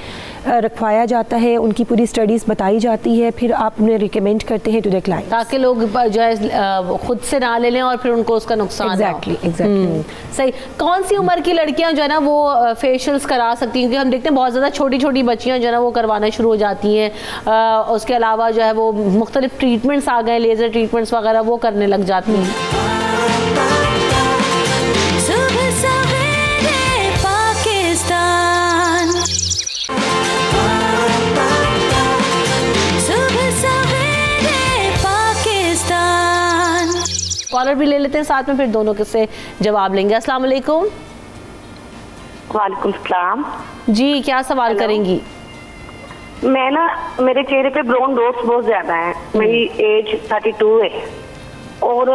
रखवाया जाता है, उनकी पूरी स्टडीज़ बताई जाती है, फिर आप उन्हें रिकमेंड करते हैं टू द क्लाइंट, ताकि लोग जो है खुद से ना ले लें और फिर उनको उसका नुकसान। एग्जैक्टली सही। कौन सी उम्र की लड़कियां जो है ना वो फेशियल्स करा सकती हैं? क्योंकि हम देखते हैं बहुत ज़्यादा छोटी छोटी बच्चियां जो है ना वो करवाना शुरू हो जाती हैं। उसके अलावा जो है वो मुख्तलिफ ट्रीटमेंट्स आ गए, लेज़र ट्रीटमेंट्स वगैरह वो करने लग जाती हैं। कॉलर भी ले लेते हैं साथ में, फिर दोनों के से जवाब लेंगे। अस्सलाम वालेकुम। वालेकुम सलाम जी, क्या सवाल करेंगी? मैं ना, मेरे चेहरे पे ब्राउन डॉट्स बहुत ज्यादा हैं, मेरी एज 32 है और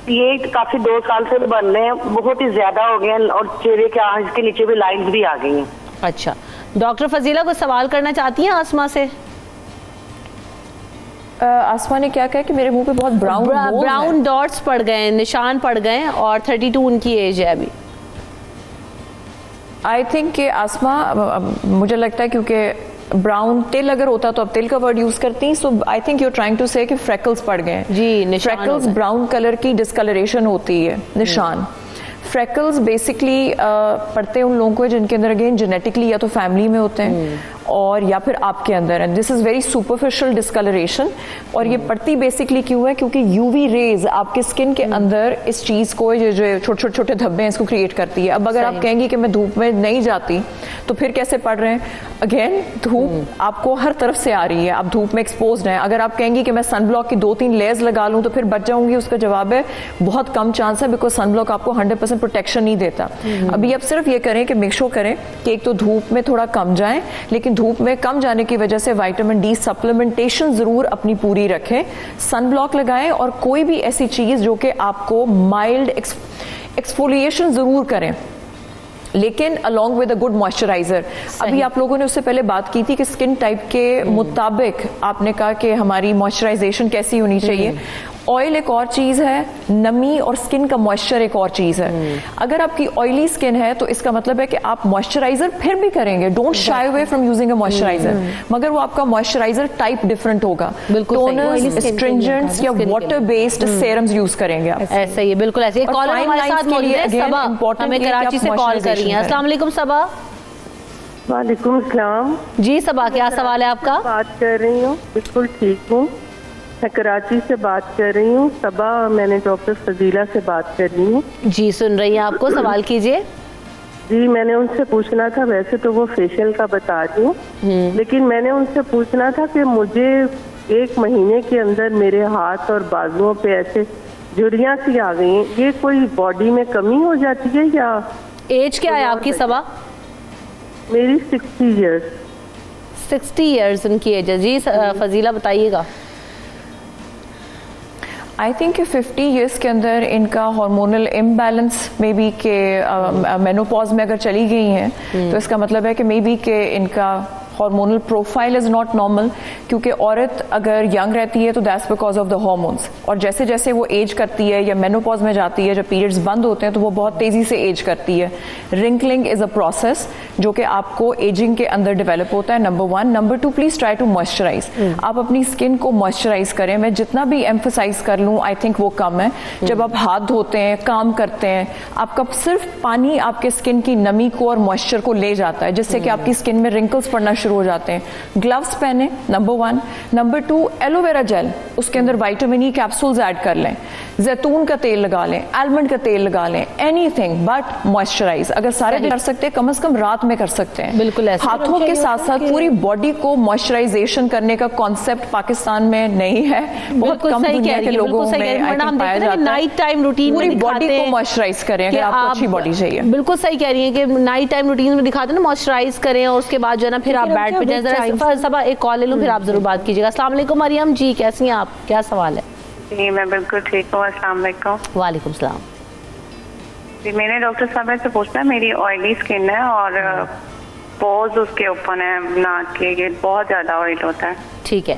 ये काफी 2 साल से बन रहे हैं, बहुत ही ज्यादा हो गए हैं और चेहरे के आंच के नीचे भी लाइंस भी आ गई हैं। अच्छा, डॉक्टर फजीला को सवाल करना चाहती हैं आसमा से? आसमा ने क्या कहा कि मेरे मुंह पे बहुत ब्राउन डॉट्स पड़ गए, निशान पड़ गए और 32 उनकी एज है अभी। आई थिंक कि आसमा, मुझे लगता है क्योंकि ब्राउन तिल अगर होता तो अब तिल का वर्ड यूज करती, so I think you are trying to say कि फ्रेकल्स पड़ गए जी। फ्रेकल्स ब्राउन कलर की डिस्कलरेशन होती है, निशान। फ्रेकल्स बेसिकली पड़ते हैं उन लोगों को जिनके अंदर अगेन जेनेटिकली या तो फैमिली में होते हैं और या फिर आपके अंदर है। This is very superficial discolouration और ये पड़ती बेसिकली क्यों है? क्योंकि यूवी रेज आपके स्किन के अंदर इस चीज़ को जो छोटे छोटे छोटे धब्बे हैं इसको क्रिएट करती है। अब अगर आप कहेंगी कि मैं धूप में नहीं जाती तो फिर कैसे पड़ रहे हैं? अगेन धूप आपको हर तरफ से आ रही है, आप धूप में एक्सपोज्ड हैं। अगर आप कहेंगी कि मैं सन ब्लॉक की 2-3 लेयर्स लगा लूँ तो फिर बच जाऊंगी, उसका जवाब है बहुत कम चांस है, बिकॉज सन ब्लॉक आपको 100% प्रोटेक्शन नहीं देता। अभी आप सिर्फ ये करें कि मेक श्योर करें कि एक तो धूप में थोड़ा कम जाएं, लेकिन धूप में कम जाने की वजह से विटामिन डी सप्लीमेंटेशन ज़रूर अपनी पूरी रखें, सन ब्लॉक लगाएं और कोई भी ऐसी चीज़ जो कि आपको माइल्ड एक्सफोलिएशन ज़रूर करें, लेकिन along with a good moisturiser. अभी आप लोगों ने उससे पहले बात की थी कि स्किन टाइप के मुताबिक आपने कहा कि हमारी मॉइस्चराइजेशन कैसी होनी चाहिए। ऑयल एक और चीज़ है, नमी और स्किन का मॉइस्चर एक और चीज़ है। अगर आपकी ऑयली स्किन है तो इसका मतलब है कि आप मॉइस्चराइजर फिर भी करेंगे, don't shy away from using a moisturiser, मगर वो आपका मॉइस्चराइजर टाइप डिफरेंट होगा। टोनर्स, स्ट्रिंजेंट्स या वाटर बेस्ड सेरम्स यूज करेंगे आप। ऐसा ही है, बिल्कुल ऐसे। एक कॉलर हमारे साथ मौजूद है, सबा हमें कराची से कॉल कर रही हैं। अस्सलाम वालेकुम सबा। वालेकुम सलाम जी सबा, क्या सवाल है आपका? बात कर रही हूँ, बिल्कुल ठीक हूँ, मैं कराची से बात कर रही हूँ। सबा, मैंने डॉक्टर फजीला से बात कर रही हूँ। जी सुन रही हैं आपको, सवाल कीजिए। जी मैंने उनसे पूछना था, वैसे तो वो फेशियल का बता रही हूँ, लेकिन मैंने उनसे पूछना था कि मुझे 1 महीने के अंदर मेरे हाथ और बाजुओं पे ऐसे झुर्रियाँ सी आ गई हैं, ये कोई बॉडी में कमी हो जाती है या? एज क्या है आपकी सबा? मेरी 60 ईयर्स। 60 ईयर्स उनकी एज है। जी फजीला बताइएगा। आई थिंक कि 50 ईयर्स के अंदर इनका हार्मोनल इम्बैलेंस मे बी के मेनोपॉज में अगर चली गई हैं तो इसका मतलब है कि मे बी के इनका hormonal profile is not normal, क्योंकि औरत अगर यंग रहती है तो that's because of the hormones, और जैसे जैसे वो एज करती है या मेनोपॉज में जाती है, जब पीरियड्स बंद होते हैं तो वो बहुत तेज़ी से एज करती है। रिंकलिंग इज़ अ प्रोसेस जो कि आपको एजिंग के अंदर डेवलप होता है, number 1। Number 2, please try to moisturise. आप अपनी स्किन को मॉइस्चराइज करें। मैं जितना भी एम्फोसाइज कर लूँ आई थिंक वो कम है। जब आप हाथ धोते हैं, काम करते हैं, आपका सिर्फ पानी आपके स्किन की नमी को और मॉइस्चर को ले जाता है, जिससे कि आपकी स्किन में रिंकल्स पड़ना शुरू हो जाते हैं। ग्लव्स पहने, नंबर 1। नंबर 2, एलोवेरा जेल, उसके अंदर विटामिन ई कैप्सूल्स ऐड कर लें, जैतून का तेल लगा लें, आलमंड का तेल लगा लें, एनीथिंग बट मॉइस्चराइज। अगर सारे दिन कर सकते हैं, कम से कम रात में कर सकते हैं। बिल्कुल ऐसे। हाथों के साथ साथ पूरी बॉडी को मॉइस्चराइजेशन करने का कॉन्सेप्ट पाकिस्तान में नहीं है, बहुत कम दुनिया के लोगों में पाया जाता है। नाइट टाइम रूटीन पूरी बॉडी को मॉइस्चराइज करें अगर आपको अच्छी बॉडी चाहिए। बिल्कुल सही कह रही है कि नाइट टाइम रूटीन में दिखाते हैं ना, मॉइस्चराइज करें और उसके बाद जो है ना फिर आप बेड पे जैसे सबा एक कॉल ले लूँ, फिर आप जरूर बात कीजिएगा। अस्सलाम वालेकुम मरियम जी, कैसी हैं आप, क्या सवाल है? जी मैं बिल्कुल ठीक हूँ, अस्सलाम वालेकुम। वालेकुम सलाम। जी मैंने डॉक्टर साहब से पूछना, मेरी ऑयली स्किन है और पोज उसके ऊपर है नाक के, ये बहुत ज़्यादा ऑयल होता है। ठीक है,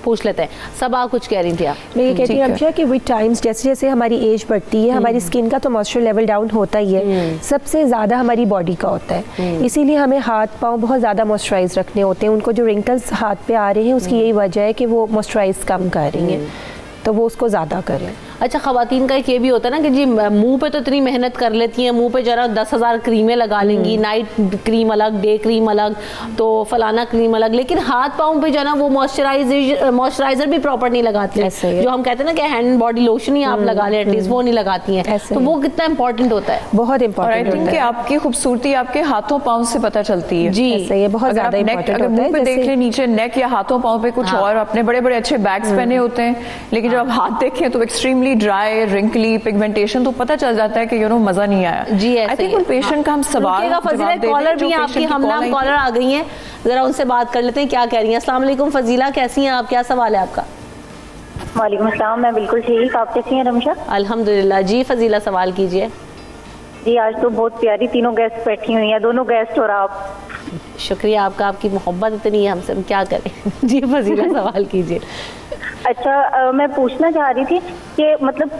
पूछ लेते हैं। सब आप कुछ कह रही थी? आप मैं ये कहती हूँ रमशा कि विद टाइम्स जैसे जैसे हमारी एज बढ़ती है, हमारी स्किन का तो मॉइस्चर लेवल डाउन होता ही है, सबसे ज़्यादा हमारी बॉडी का होता है। इसीलिए हमें हाथ पाँव बहुत ज़्यादा मॉइस्चराइज रखने होते हैं। उनको जो रिंकल्स हाथ पे आ रहे हैं उसकी यही वजह है कि वो मॉइस्चराइज कम कर रही हैं, तो वो उसको ज़्यादा करें। अच्छा, ख़वातीन का एक ये भी होता है ना कि जी मुंह पे तो इतनी मेहनत कर लेती हैं, मुंह पे जरा 10,000 क्रीमें लगा लेंगी, नाइट क्रीम अलग, डे क्रीम अलग, तो फलाना क्रीम अलग, लेकिन हाथ पाँव पे जो है ना वो मॉइस्चराइजर भी प्रॉपर नहीं लगाती है। जो हम कहते हैं ना कि हैंड बॉडी लोशन ही आप लगा लें एटलीस्ट, वो नहीं लगाती हैं। तो वो कितना इंपॉर्टेंट होता है? बहुत इंपॉर्टेंट होता है। आई थिंक आपकी खूबसूरती आपके हाथों पाँव से पता चलती है। जी ये बहुत ज़्यादा इंपॉर्टेंट होता है। मुंह पे देख ले नीचे नेक या हाथों पाँव पे कुछ और, अपने बड़े बड़े अच्छे बैग्स पहने होते हैं, लेकिन जब आप हाथ देखें तो एक्सट्रीमली ड्राई, रिंकली, पिगमेंटेशन, तो पता चल जाता है कि मजा नहीं आया। जी आई थिंक उन पेशेंट का हम सवाल कॉलर भी आपकी हम नाम कॉलर आ गई हैं, जरा उनसे बात कर लेते हैं क्या कह रही हैं। अस्सलाम वालेकुम फजीला, कैसी हैं आप, क्या सवाल है आपका? वालेकुम अस्सलाम, मैं बिल्कुल ठीक, आप कैसी हैं रमशा? अल्हम्दुलिल्लाह। जी फजीला सवाल कीजिए। जी आज तो बहुत प्यारी तीनों गेस्ट बैठी हुई हैं, दोनों गेस्ट और आप। शुक्रिया आपका, आपकी मोहब्बत इतनी है हमसे, हम क्या करें। जी फजीला सवाल कीजिए। अच्छा मैं पूछना चाह रही थी कि मतलब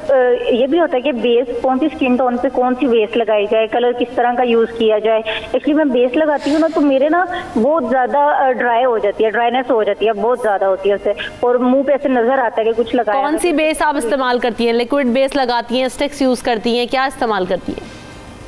ये भी होता है कि बेस कौन सी स्किन टोन पे कौन सी बेस लगाई जाए, कलर किस तरह का यूज़ किया जाए। एक्चुअली मैं बेस लगाती हूँ ना तो मेरे ना बहुत ज़्यादा ड्राई हो जाती है, ड्राइनेस हो जाती है, बहुत ज़्यादा होती है उससे, और मुंह पे ऐसे नज़र आता है कि कुछ लगाया। कौन सी बेस आप इस्तेमाल करती हैं? लिक्विड बेस लगाती हैं, स्टिक्स यूज़ करती हैं, क्या इस्तेमाल करती हैं?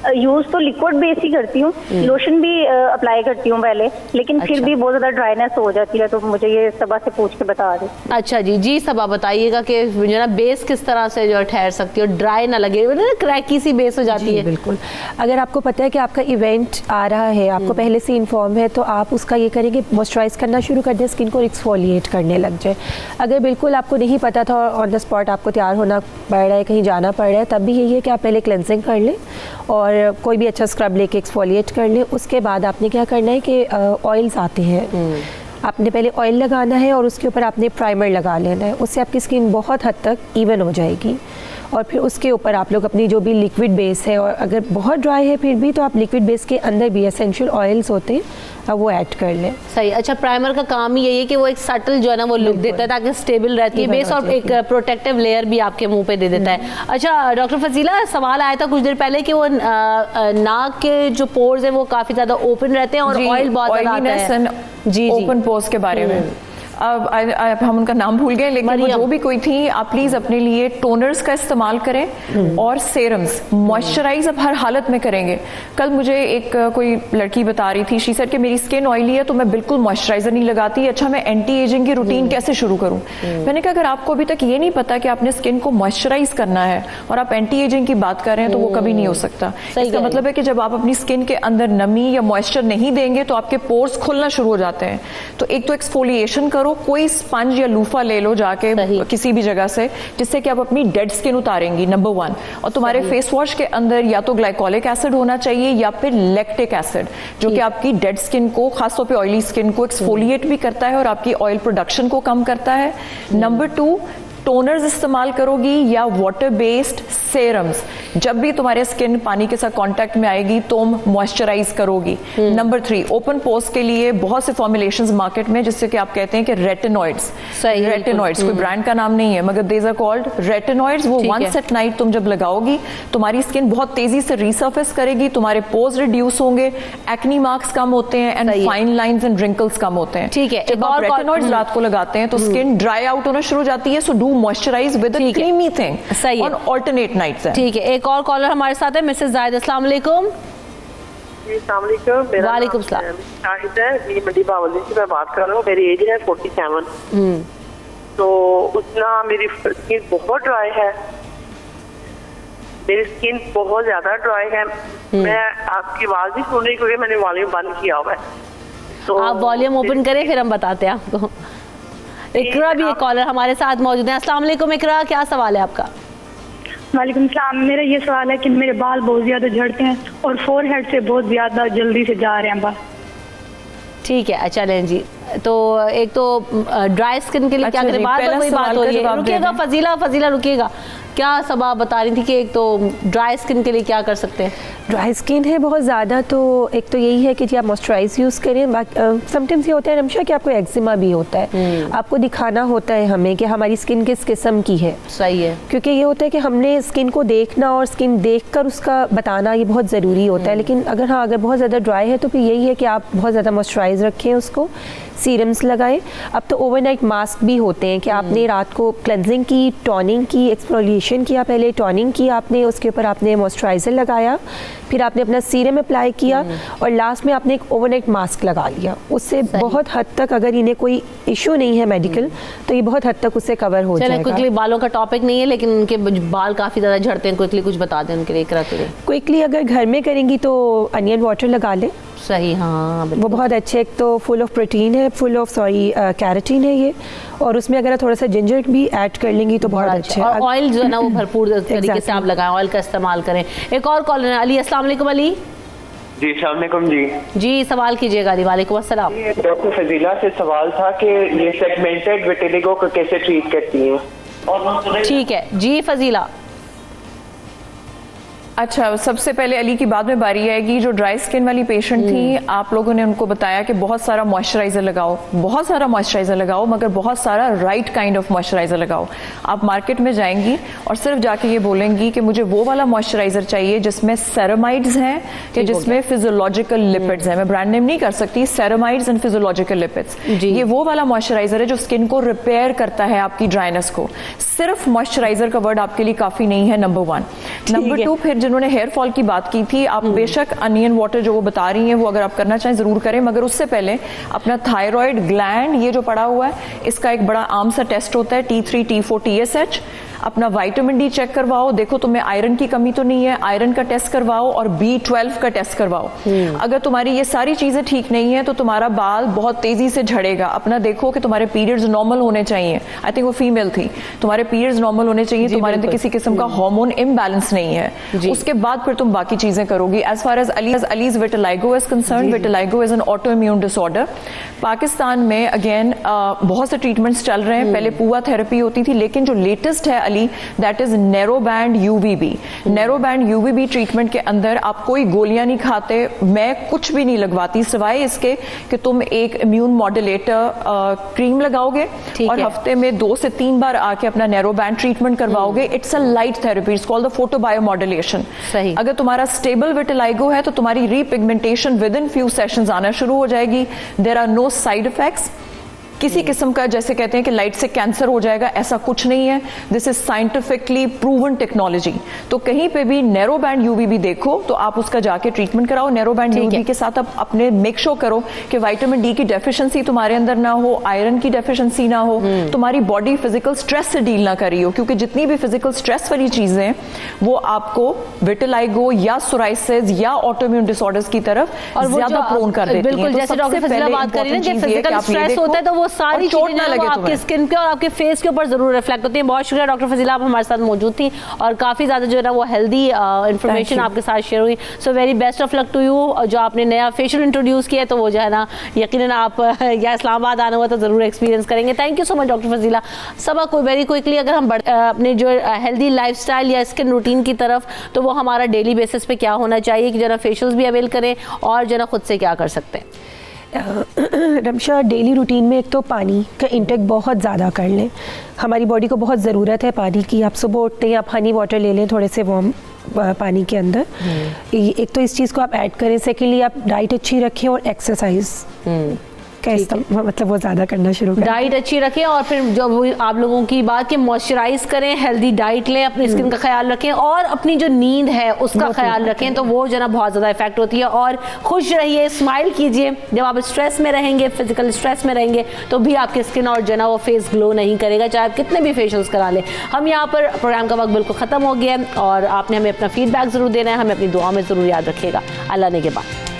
यूज तो लिक्विड बेस ही करती हूँ, लोशन भी अप्लाई करती हूँ पहले, लेकिन फिर भी बहुत ज्यादा ड्राइनेस हो जाती है, तो मुझे ये सबा से पूछ के बता दे। अच्छा जी सबा बताइएगा कि जो है ना बेस किस तरह से जो ठहर सकती है और ड्राई ना लगे, ना क्रैकी सी बेस हो जाती है। बिल्कुल, अगर आपको पता है कि आपका इवेंट आ रहा है, आपको पहले से इन्फॉर्म है, तो आप उसका ये करेंगे मॉइस्चराइज करना शुरू कर दें, स्किन को एक्सफोलिएट करने लग जाए। अगर बिल्कुल आपको नहीं पता था और ऑन द स्पॉट आपको तैयार होना पड़ रहा है, कहीं जाना पड़ रहा है, तब भी यही है कि आप पहले क्लेंजिंग कर लें और कोई भी अच्छा स्क्रब लेके एक्सफोलिएट कर लें। उसके बाद आपने क्या करना है कि ऑयल्स आते हैं, आपने पहले ऑयल लगाना है और उसके ऊपर आपने प्राइमर लगा लेना है, उससे आपकी स्किन बहुत हद तक इवन हो जाएगी। और फिर उसके ऊपर आप लोग अपनी जो भी लिक्विड बेस है, और अगर बहुत ड्राई है फिर भी तो आप लिक्विड बेस के अंदर भी एसेंशियल ऑयल्स होते हैं, अब वो ऐड कर लें। सही। अच्छा, प्राइमर का काम ही यही है कि वो एक सटल जो है ना वो लुक देता है ताकि स्टेबल रहती है बेस, और एक प्रोटेक्टिव लेयर भी आपके मुंह पे दे देता है। अच्छा डॉक्टर फजीला, सवाल आया था कुछ देर पहले कि वो नाक के जो पोर्स हैं वो काफी ज्यादा ओपन रहते हैं और ऑयल बहुत ज्यादा आता है। जी ओपन पोर्स के बारे में अब हम उनका नाम भूल गए, लेकिन वो जो भी कोई थी, आप प्लीज़ अपने लिए टोनर्स का इस्तेमाल करें और सेरम्स। मॉइस्चराइज अब हर हालत में करेंगे। कल मुझे एक कोई लड़की बता रही थी, शी सेड कि मेरी स्किन ऑयली है तो मैं बिल्कुल मॉइस्चराइजर नहीं लगाती, अच्छा मैं एंटी एजिंग की रूटीन कैसे शुरू करूं? मैंने कहा अगर आपको अभी तक ये नहीं पता कि आपने स्किन को मॉइस्चराइज करना है और आप एंटी एजिंग की बात कर रहे हैं तो वो कभी नहीं हो सकता। इसका मतलब है कि जब आप अपनी स्किन के अंदर नमी या मॉइस्चर नहीं देंगे तो आपके पोर्स खुलना शुरू हो जाते हैं। तो एक तो एक्सफोलिएशन करो, कोई स्पंज या लूफा ले लो जाके किसी भी जगह से, जिससे कि आप अपनी डेड स्किन उतारेंगी, नंबर 1। और तुम्हारे फेस वॉश के अंदर या तो ग्लाइकोलिक एसिड होना चाहिए या फिर लैक्टिक एसिड, जो कि आपकी डेड स्किन को, खासतौर पे ऑयली स्किन को एक्सफोलिएट भी करता है और आपकी ऑयल प्रोडक्शन को कम करता है। नंबर 2, टोनर्स इस्तेमाल करोगी या वाटर बेस्ड सेरम्स। जब भी तुम्हारे स्किन पानी के साथ कांटेक्ट में आएगी तुम मॉइस्चराइज करोगी। नंबर 3, ओपन पोर्स के लिए बहुत से फॉर्मुलेशंस मार्केट में, जिससे कि आप कहते हैं कि रेटिनॉइड्स, कोई ब्रांड का नाम नहीं है मगर देज आर कॉल्ड रेटिनॉइड्स। वो वंस एट नाइट तुम जब लगाओगी तुम्हारी स्किन बहुत तेजी से रीसर्फेस करेगी, तुम्हारे पोर्स रिड्यूस होंगे, एक्नी मार्क्स कम होते हैं and fine lines and wrinkles कम होते हैं। ठीक है, जब आप रेटिनॉइड्स रात को लगाते हैं तो स्किन ड्राई आउट होना शुरू हो जाती है, so do moisturise with a creamy thing on alternate nights. ठीक है, एक और कॉलर हमारे साथ है, मिसेस जाहिद। अस्सलाम वालेकुम। वालेकुम सलाम। शाहिद है जी, मंडी बावली से मैं बात कर रहा हूँ। मेरी एज है 47। तो उतना मेरी स्किन बहुत ड्राई है, मेरी स्किन बहुत ज्यादा ड्राई है। मैं आपकी आवाज नहीं सुन रही क्योंकि मैंने वॉल्यूम बंद किया हुआ है। तो आप वॉल्यूम ओपन करें फिर हम बताते हैं आपको। इकरा भी एक कॉलर हमारे साथ मौजूद है। अस्सलाम वालेकुम इकरा, क्या सवाल है आपका? वालेकुम सलाम। मेरा ये सवाल है कि मेरे बाल बहुत ज़्यादा झड़ते हैं और फोरहेड से बहुत ज़्यादा जल्दी से जा रहे हैं बाल। ठीक है, चलें जी। तो एक तो ड्राई स्किन के लिए क्या करें, बार बार वही बात हो रही है। रुकिएगा फजीला रुकिएगा, क्या सबा बता रही थी कि एक तो ड्राई स्किन के लिए क्या कर सकते हैं? ड्राई स्किन है बहुत ज़्यादा, तो एक तो यही है कि जी आप मॉइस्चराइज यूज़ करें। समटाइम्स ये होता है रमशा कि आपको एक्जिमा भी होता है, आपको दिखाना होता है हमें कि हमारी स्किन किस किस्म की है। सही है, क्योंकि ये होता है कि हमने स्किन को देखना और स्किन देखकर उसका बताना ये बहुत ज़रूरी होता है। लेकिन अगर बहुत ज़्यादा ड्राई है तो फिर यही है कि आप बहुत ज़्यादा मॉइस्चराइज रखें, उसको सीरम्स लगाएं। अब तो ओवरनाइट मास्क भी होते हैं कि आपने रात को क्लेंजिंग की, टॉनिंग की, एक्सफोलिएशन किया, पहले टॉनिंग की आपने, उसके ऊपर आपने मॉइस्चराइज़र लगाया, फिर आपने अपना सीरम अप्लाई किया और लास्ट में आपने एक ओवरनाइट मास्क लगा लिया। उससे बहुत हद तक, अगर इन्हें कोई इशू नहीं है मेडिकल, तो ये बहुत हद तक उससे कवर हो जाएगा। क्विकली, बालों का टॉपिक नहीं है लेकिन उनके बाल काफ़ी ज़्यादा झड़ते हैं, क्विकली कुछ बता दें उनके लिए इकरा के लिए। क्विकली अगर घर में करेंगी तो अनियन वाटर लगा लें। सही, हाँ वो बहुत अच्छे, एक तो फुल ऑफ प्रोटीन है, फुल ऑफ कैरोटीन है ये, और उसमें अगर थोड़ा सा जिंजर भी ऐड कर लेंगी तो बहुत अच्छा है। और ऑयल जो है ना वो भरपूर तरीके से आप लगाएं, ऑयल का इस्तेमाल करें। एक और कॉलर है अली। अस्सलाम वालेकुम अली। जी अस्सलाम वालेकुम जी, सवाल कीजिएगा अली। वालेकुम अस्सलाम। डॉक्टर फजीला से सवाल था कि ये सेगमेंटेड विटिलिगो को कैसे ट्रीट करती हैं? ठीक है जी फजीला। अच्छा, सबसे पहले अली की बाद में बारी आएगी। जो ड्राई स्किन वाली पेशेंट थी, आप लोगों ने उनको बताया कि बहुत सारा मॉइस्चराइज़र लगाओ, बहुत सारा मॉइस्चराइज़र लगाओ, मगर बहुत सारा राइट काइंड ऑफ मॉइस्चराइज़र लगाओ। आप मार्केट में जाएंगी और सिर्फ जाके ये बोलेंगी कि मुझे वो वाला मॉइस्चराइज़र चाहिए जिसमें सेरामाइड्स हैं या जिसमें फिजियोलॉजिकल लिपिड्स हैं। मैं ब्रांड नेम नहीं कर सकती, सेरामाइड्स एंड फिजियोलॉजिकल लिपिड्स, ये वो वाला मॉइस्चराइज़र है जो स्किन को रिपेयर करता है आपकी ड्राइनेस को। सिर्फ मॉइस्चराइज़र का वर्ड आपके लिए काफ़ी नहीं है, नंबर 1। नंबर 2, फिर जिन्होंने हेयर फॉल की बात की थी, आप बेशक अनियन वाटर जो वो बता रही हैं वो अगर आप करना चाहें ज़रूर करें, मगर उससे पहले अपना थायराइड ग्लैंड ये जो पड़ा हुआ है इसका एक बड़ा आम सा टेस्ट होता है T3, T4, TSH। अपना विटामिन डी चेक करवाओ, देखो तुम्हें आयरन की कमी तो नहीं है, आयरन का टेस्ट करवाओ और B12 का टेस्ट करवाओ। अगर तुम्हारी ये सारी चीज़ें ठीक नहीं है तो तुम्हारा बाल बहुत तेज़ी से झड़ेगा। अपना देखो कि तुम्हारे पीरियड्स नॉर्मल होने चाहिए। आई थिंक वो फीमेल थी, तुम्हारे पीरियड्स नॉर्मल होने चाहिए, तुम्हारे अंदर किसी किस्म का हार्मोन इम्बैलेंस नहीं है। उसके बाद फिर तुम बाकी चीज़ें करोगी। As far as Alizeh vitiligo is concern, vitiligo is an autoimmune disorder. Pakistan में अगेन बहुत से ट्रीटमेंट्स चल रहे हैं। पहले पुआ थेरेपी होती थी, लेकिन जो लेटेस्ट है that is narrow band UVB. Narrow band UVB treatment के अंदर आप कोई गोलियां नहीं खाते, मैं कुछ भी नहीं लगवाती सिवाय इसके कि तुम एक इम्यून मॉड्यूलेटर क्रीम लगाओगे और हफ्ते में 2 से 3 बार आके अपना नैरो बैंड ट्रीटमेंट करवाओगे। It's a light therapy, it's called the photobiomodulation. अगर तुम्हारा स्टेबल विटिलिगो है तो तुम्हारी repigmentation within few sessions आना शुरू हो जाएगी। There are no side effects. किसी किस्म का जैसे कहते हैं कि लाइट से कैंसर हो जाएगा, ऐसा कुछ नहीं है। This is scientifically proven technology. तो कहीं पे भी नैरो बैंड यूवीबी देखो तो आप उसका जाके ट्रीटमेंट कराओ। नैरो बैंड यूवीबी के साथ आप अपने मेक श्योर करो कि विटामिन डी की डेफिशिएंसी तुम्हारे अंदर ना हो, आयरन की डेफिशिएंसी ना हो, तुम्हारी बॉडी फिजिकल स्ट्रेस से डील ना करी हो, क्योंकि जितनी भी फिजिकल स्ट्रेस वाली चीजें वो आपको विटिलिगो या सोराइसिस या ऑटोइम्यून डिसऑर्डर्स की तरफ ज्यादा प्रोन कर देती हैं। बिल्कुल, जैसे डॉक्टर फजीला बात कर रही है ना, जब फिजिकल स्ट्रेस होता है तो वो सारी चीजें ना आपके स्किन पे और आपके फेस के ऊपर जरूर रिफ्लेक्ट होती है। बहुत शुक्रिया डॉक्टर फजीला, आप हमारे साथ मौजूद थी और काफी ज्यादा जो है ना वो हेल्दी इंफॉर्मेशन आपके साथ शेयर हुई। So very best of luck to you. जो आपने नया फेशियल इंट्रोड्यूस किया तो वो जो है ना यकीनन आप या इस्लामाबाद आना हुआ तो जरूर एक्सपीरियंस करेंगे। Thank you so much doctor Fazila. सब वेरी क्विकली अगर हम अपने जो हेल्दी लाइफस्टाइल या स्किन रूटीन की तरफ, तो वो हमारा डेली बेसिस पे क्या होना चाहिए कि जो ना फेशियल्स भी अवेल करें और जो ना खुद से क्या कर सकते हैं। रमशा, डेली रूटीन में एक तो पानी का इंटेक बहुत ज़्यादा कर लें। हमारी बॉडी को बहुत ज़रूरत है पानी की। आप सुबह उठते हैं, आप हनी वाटर ले लें थोड़े से वार्म पानी के अंदर। एक तो इस चीज़ को आप ऐड करें। सेकेंडली आप डाइट अच्छी रखें और एक्सरसाइज का मतलब वो ज़्यादा करना शुरू करें। डाइट अच्छी रखें और फिर जो आप लोगों की बात के मॉइस्चराइज करें, हेल्दी डाइट लें, अपनी स्किन का ख्याल रखें और अपनी जो नींद है उसका ख्याल रखें, तो वो जो ना बहुत ज़्यादा इफेक्ट होती है। और खुश रहिए, स्माइल कीजिए। जब आप स्ट्रेस में रहेंगे, फिजिकल स्ट्रेस में रहेंगे, तो भी आपकी स्किन और जो ना वो फेस ग्लो नहीं करेगा, चाहे आप कितने भी फेशियल्स करा लें। हम यहाँ पर प्रोग्राम का वक्त बिल्कुल ख़त्म हो गया है और आपने हमें अपना फीडबैक ज़रूर देना है। हमें अपनी दुआ में ज़रूर याद रखिएगा। अल्लाह ने के बाद।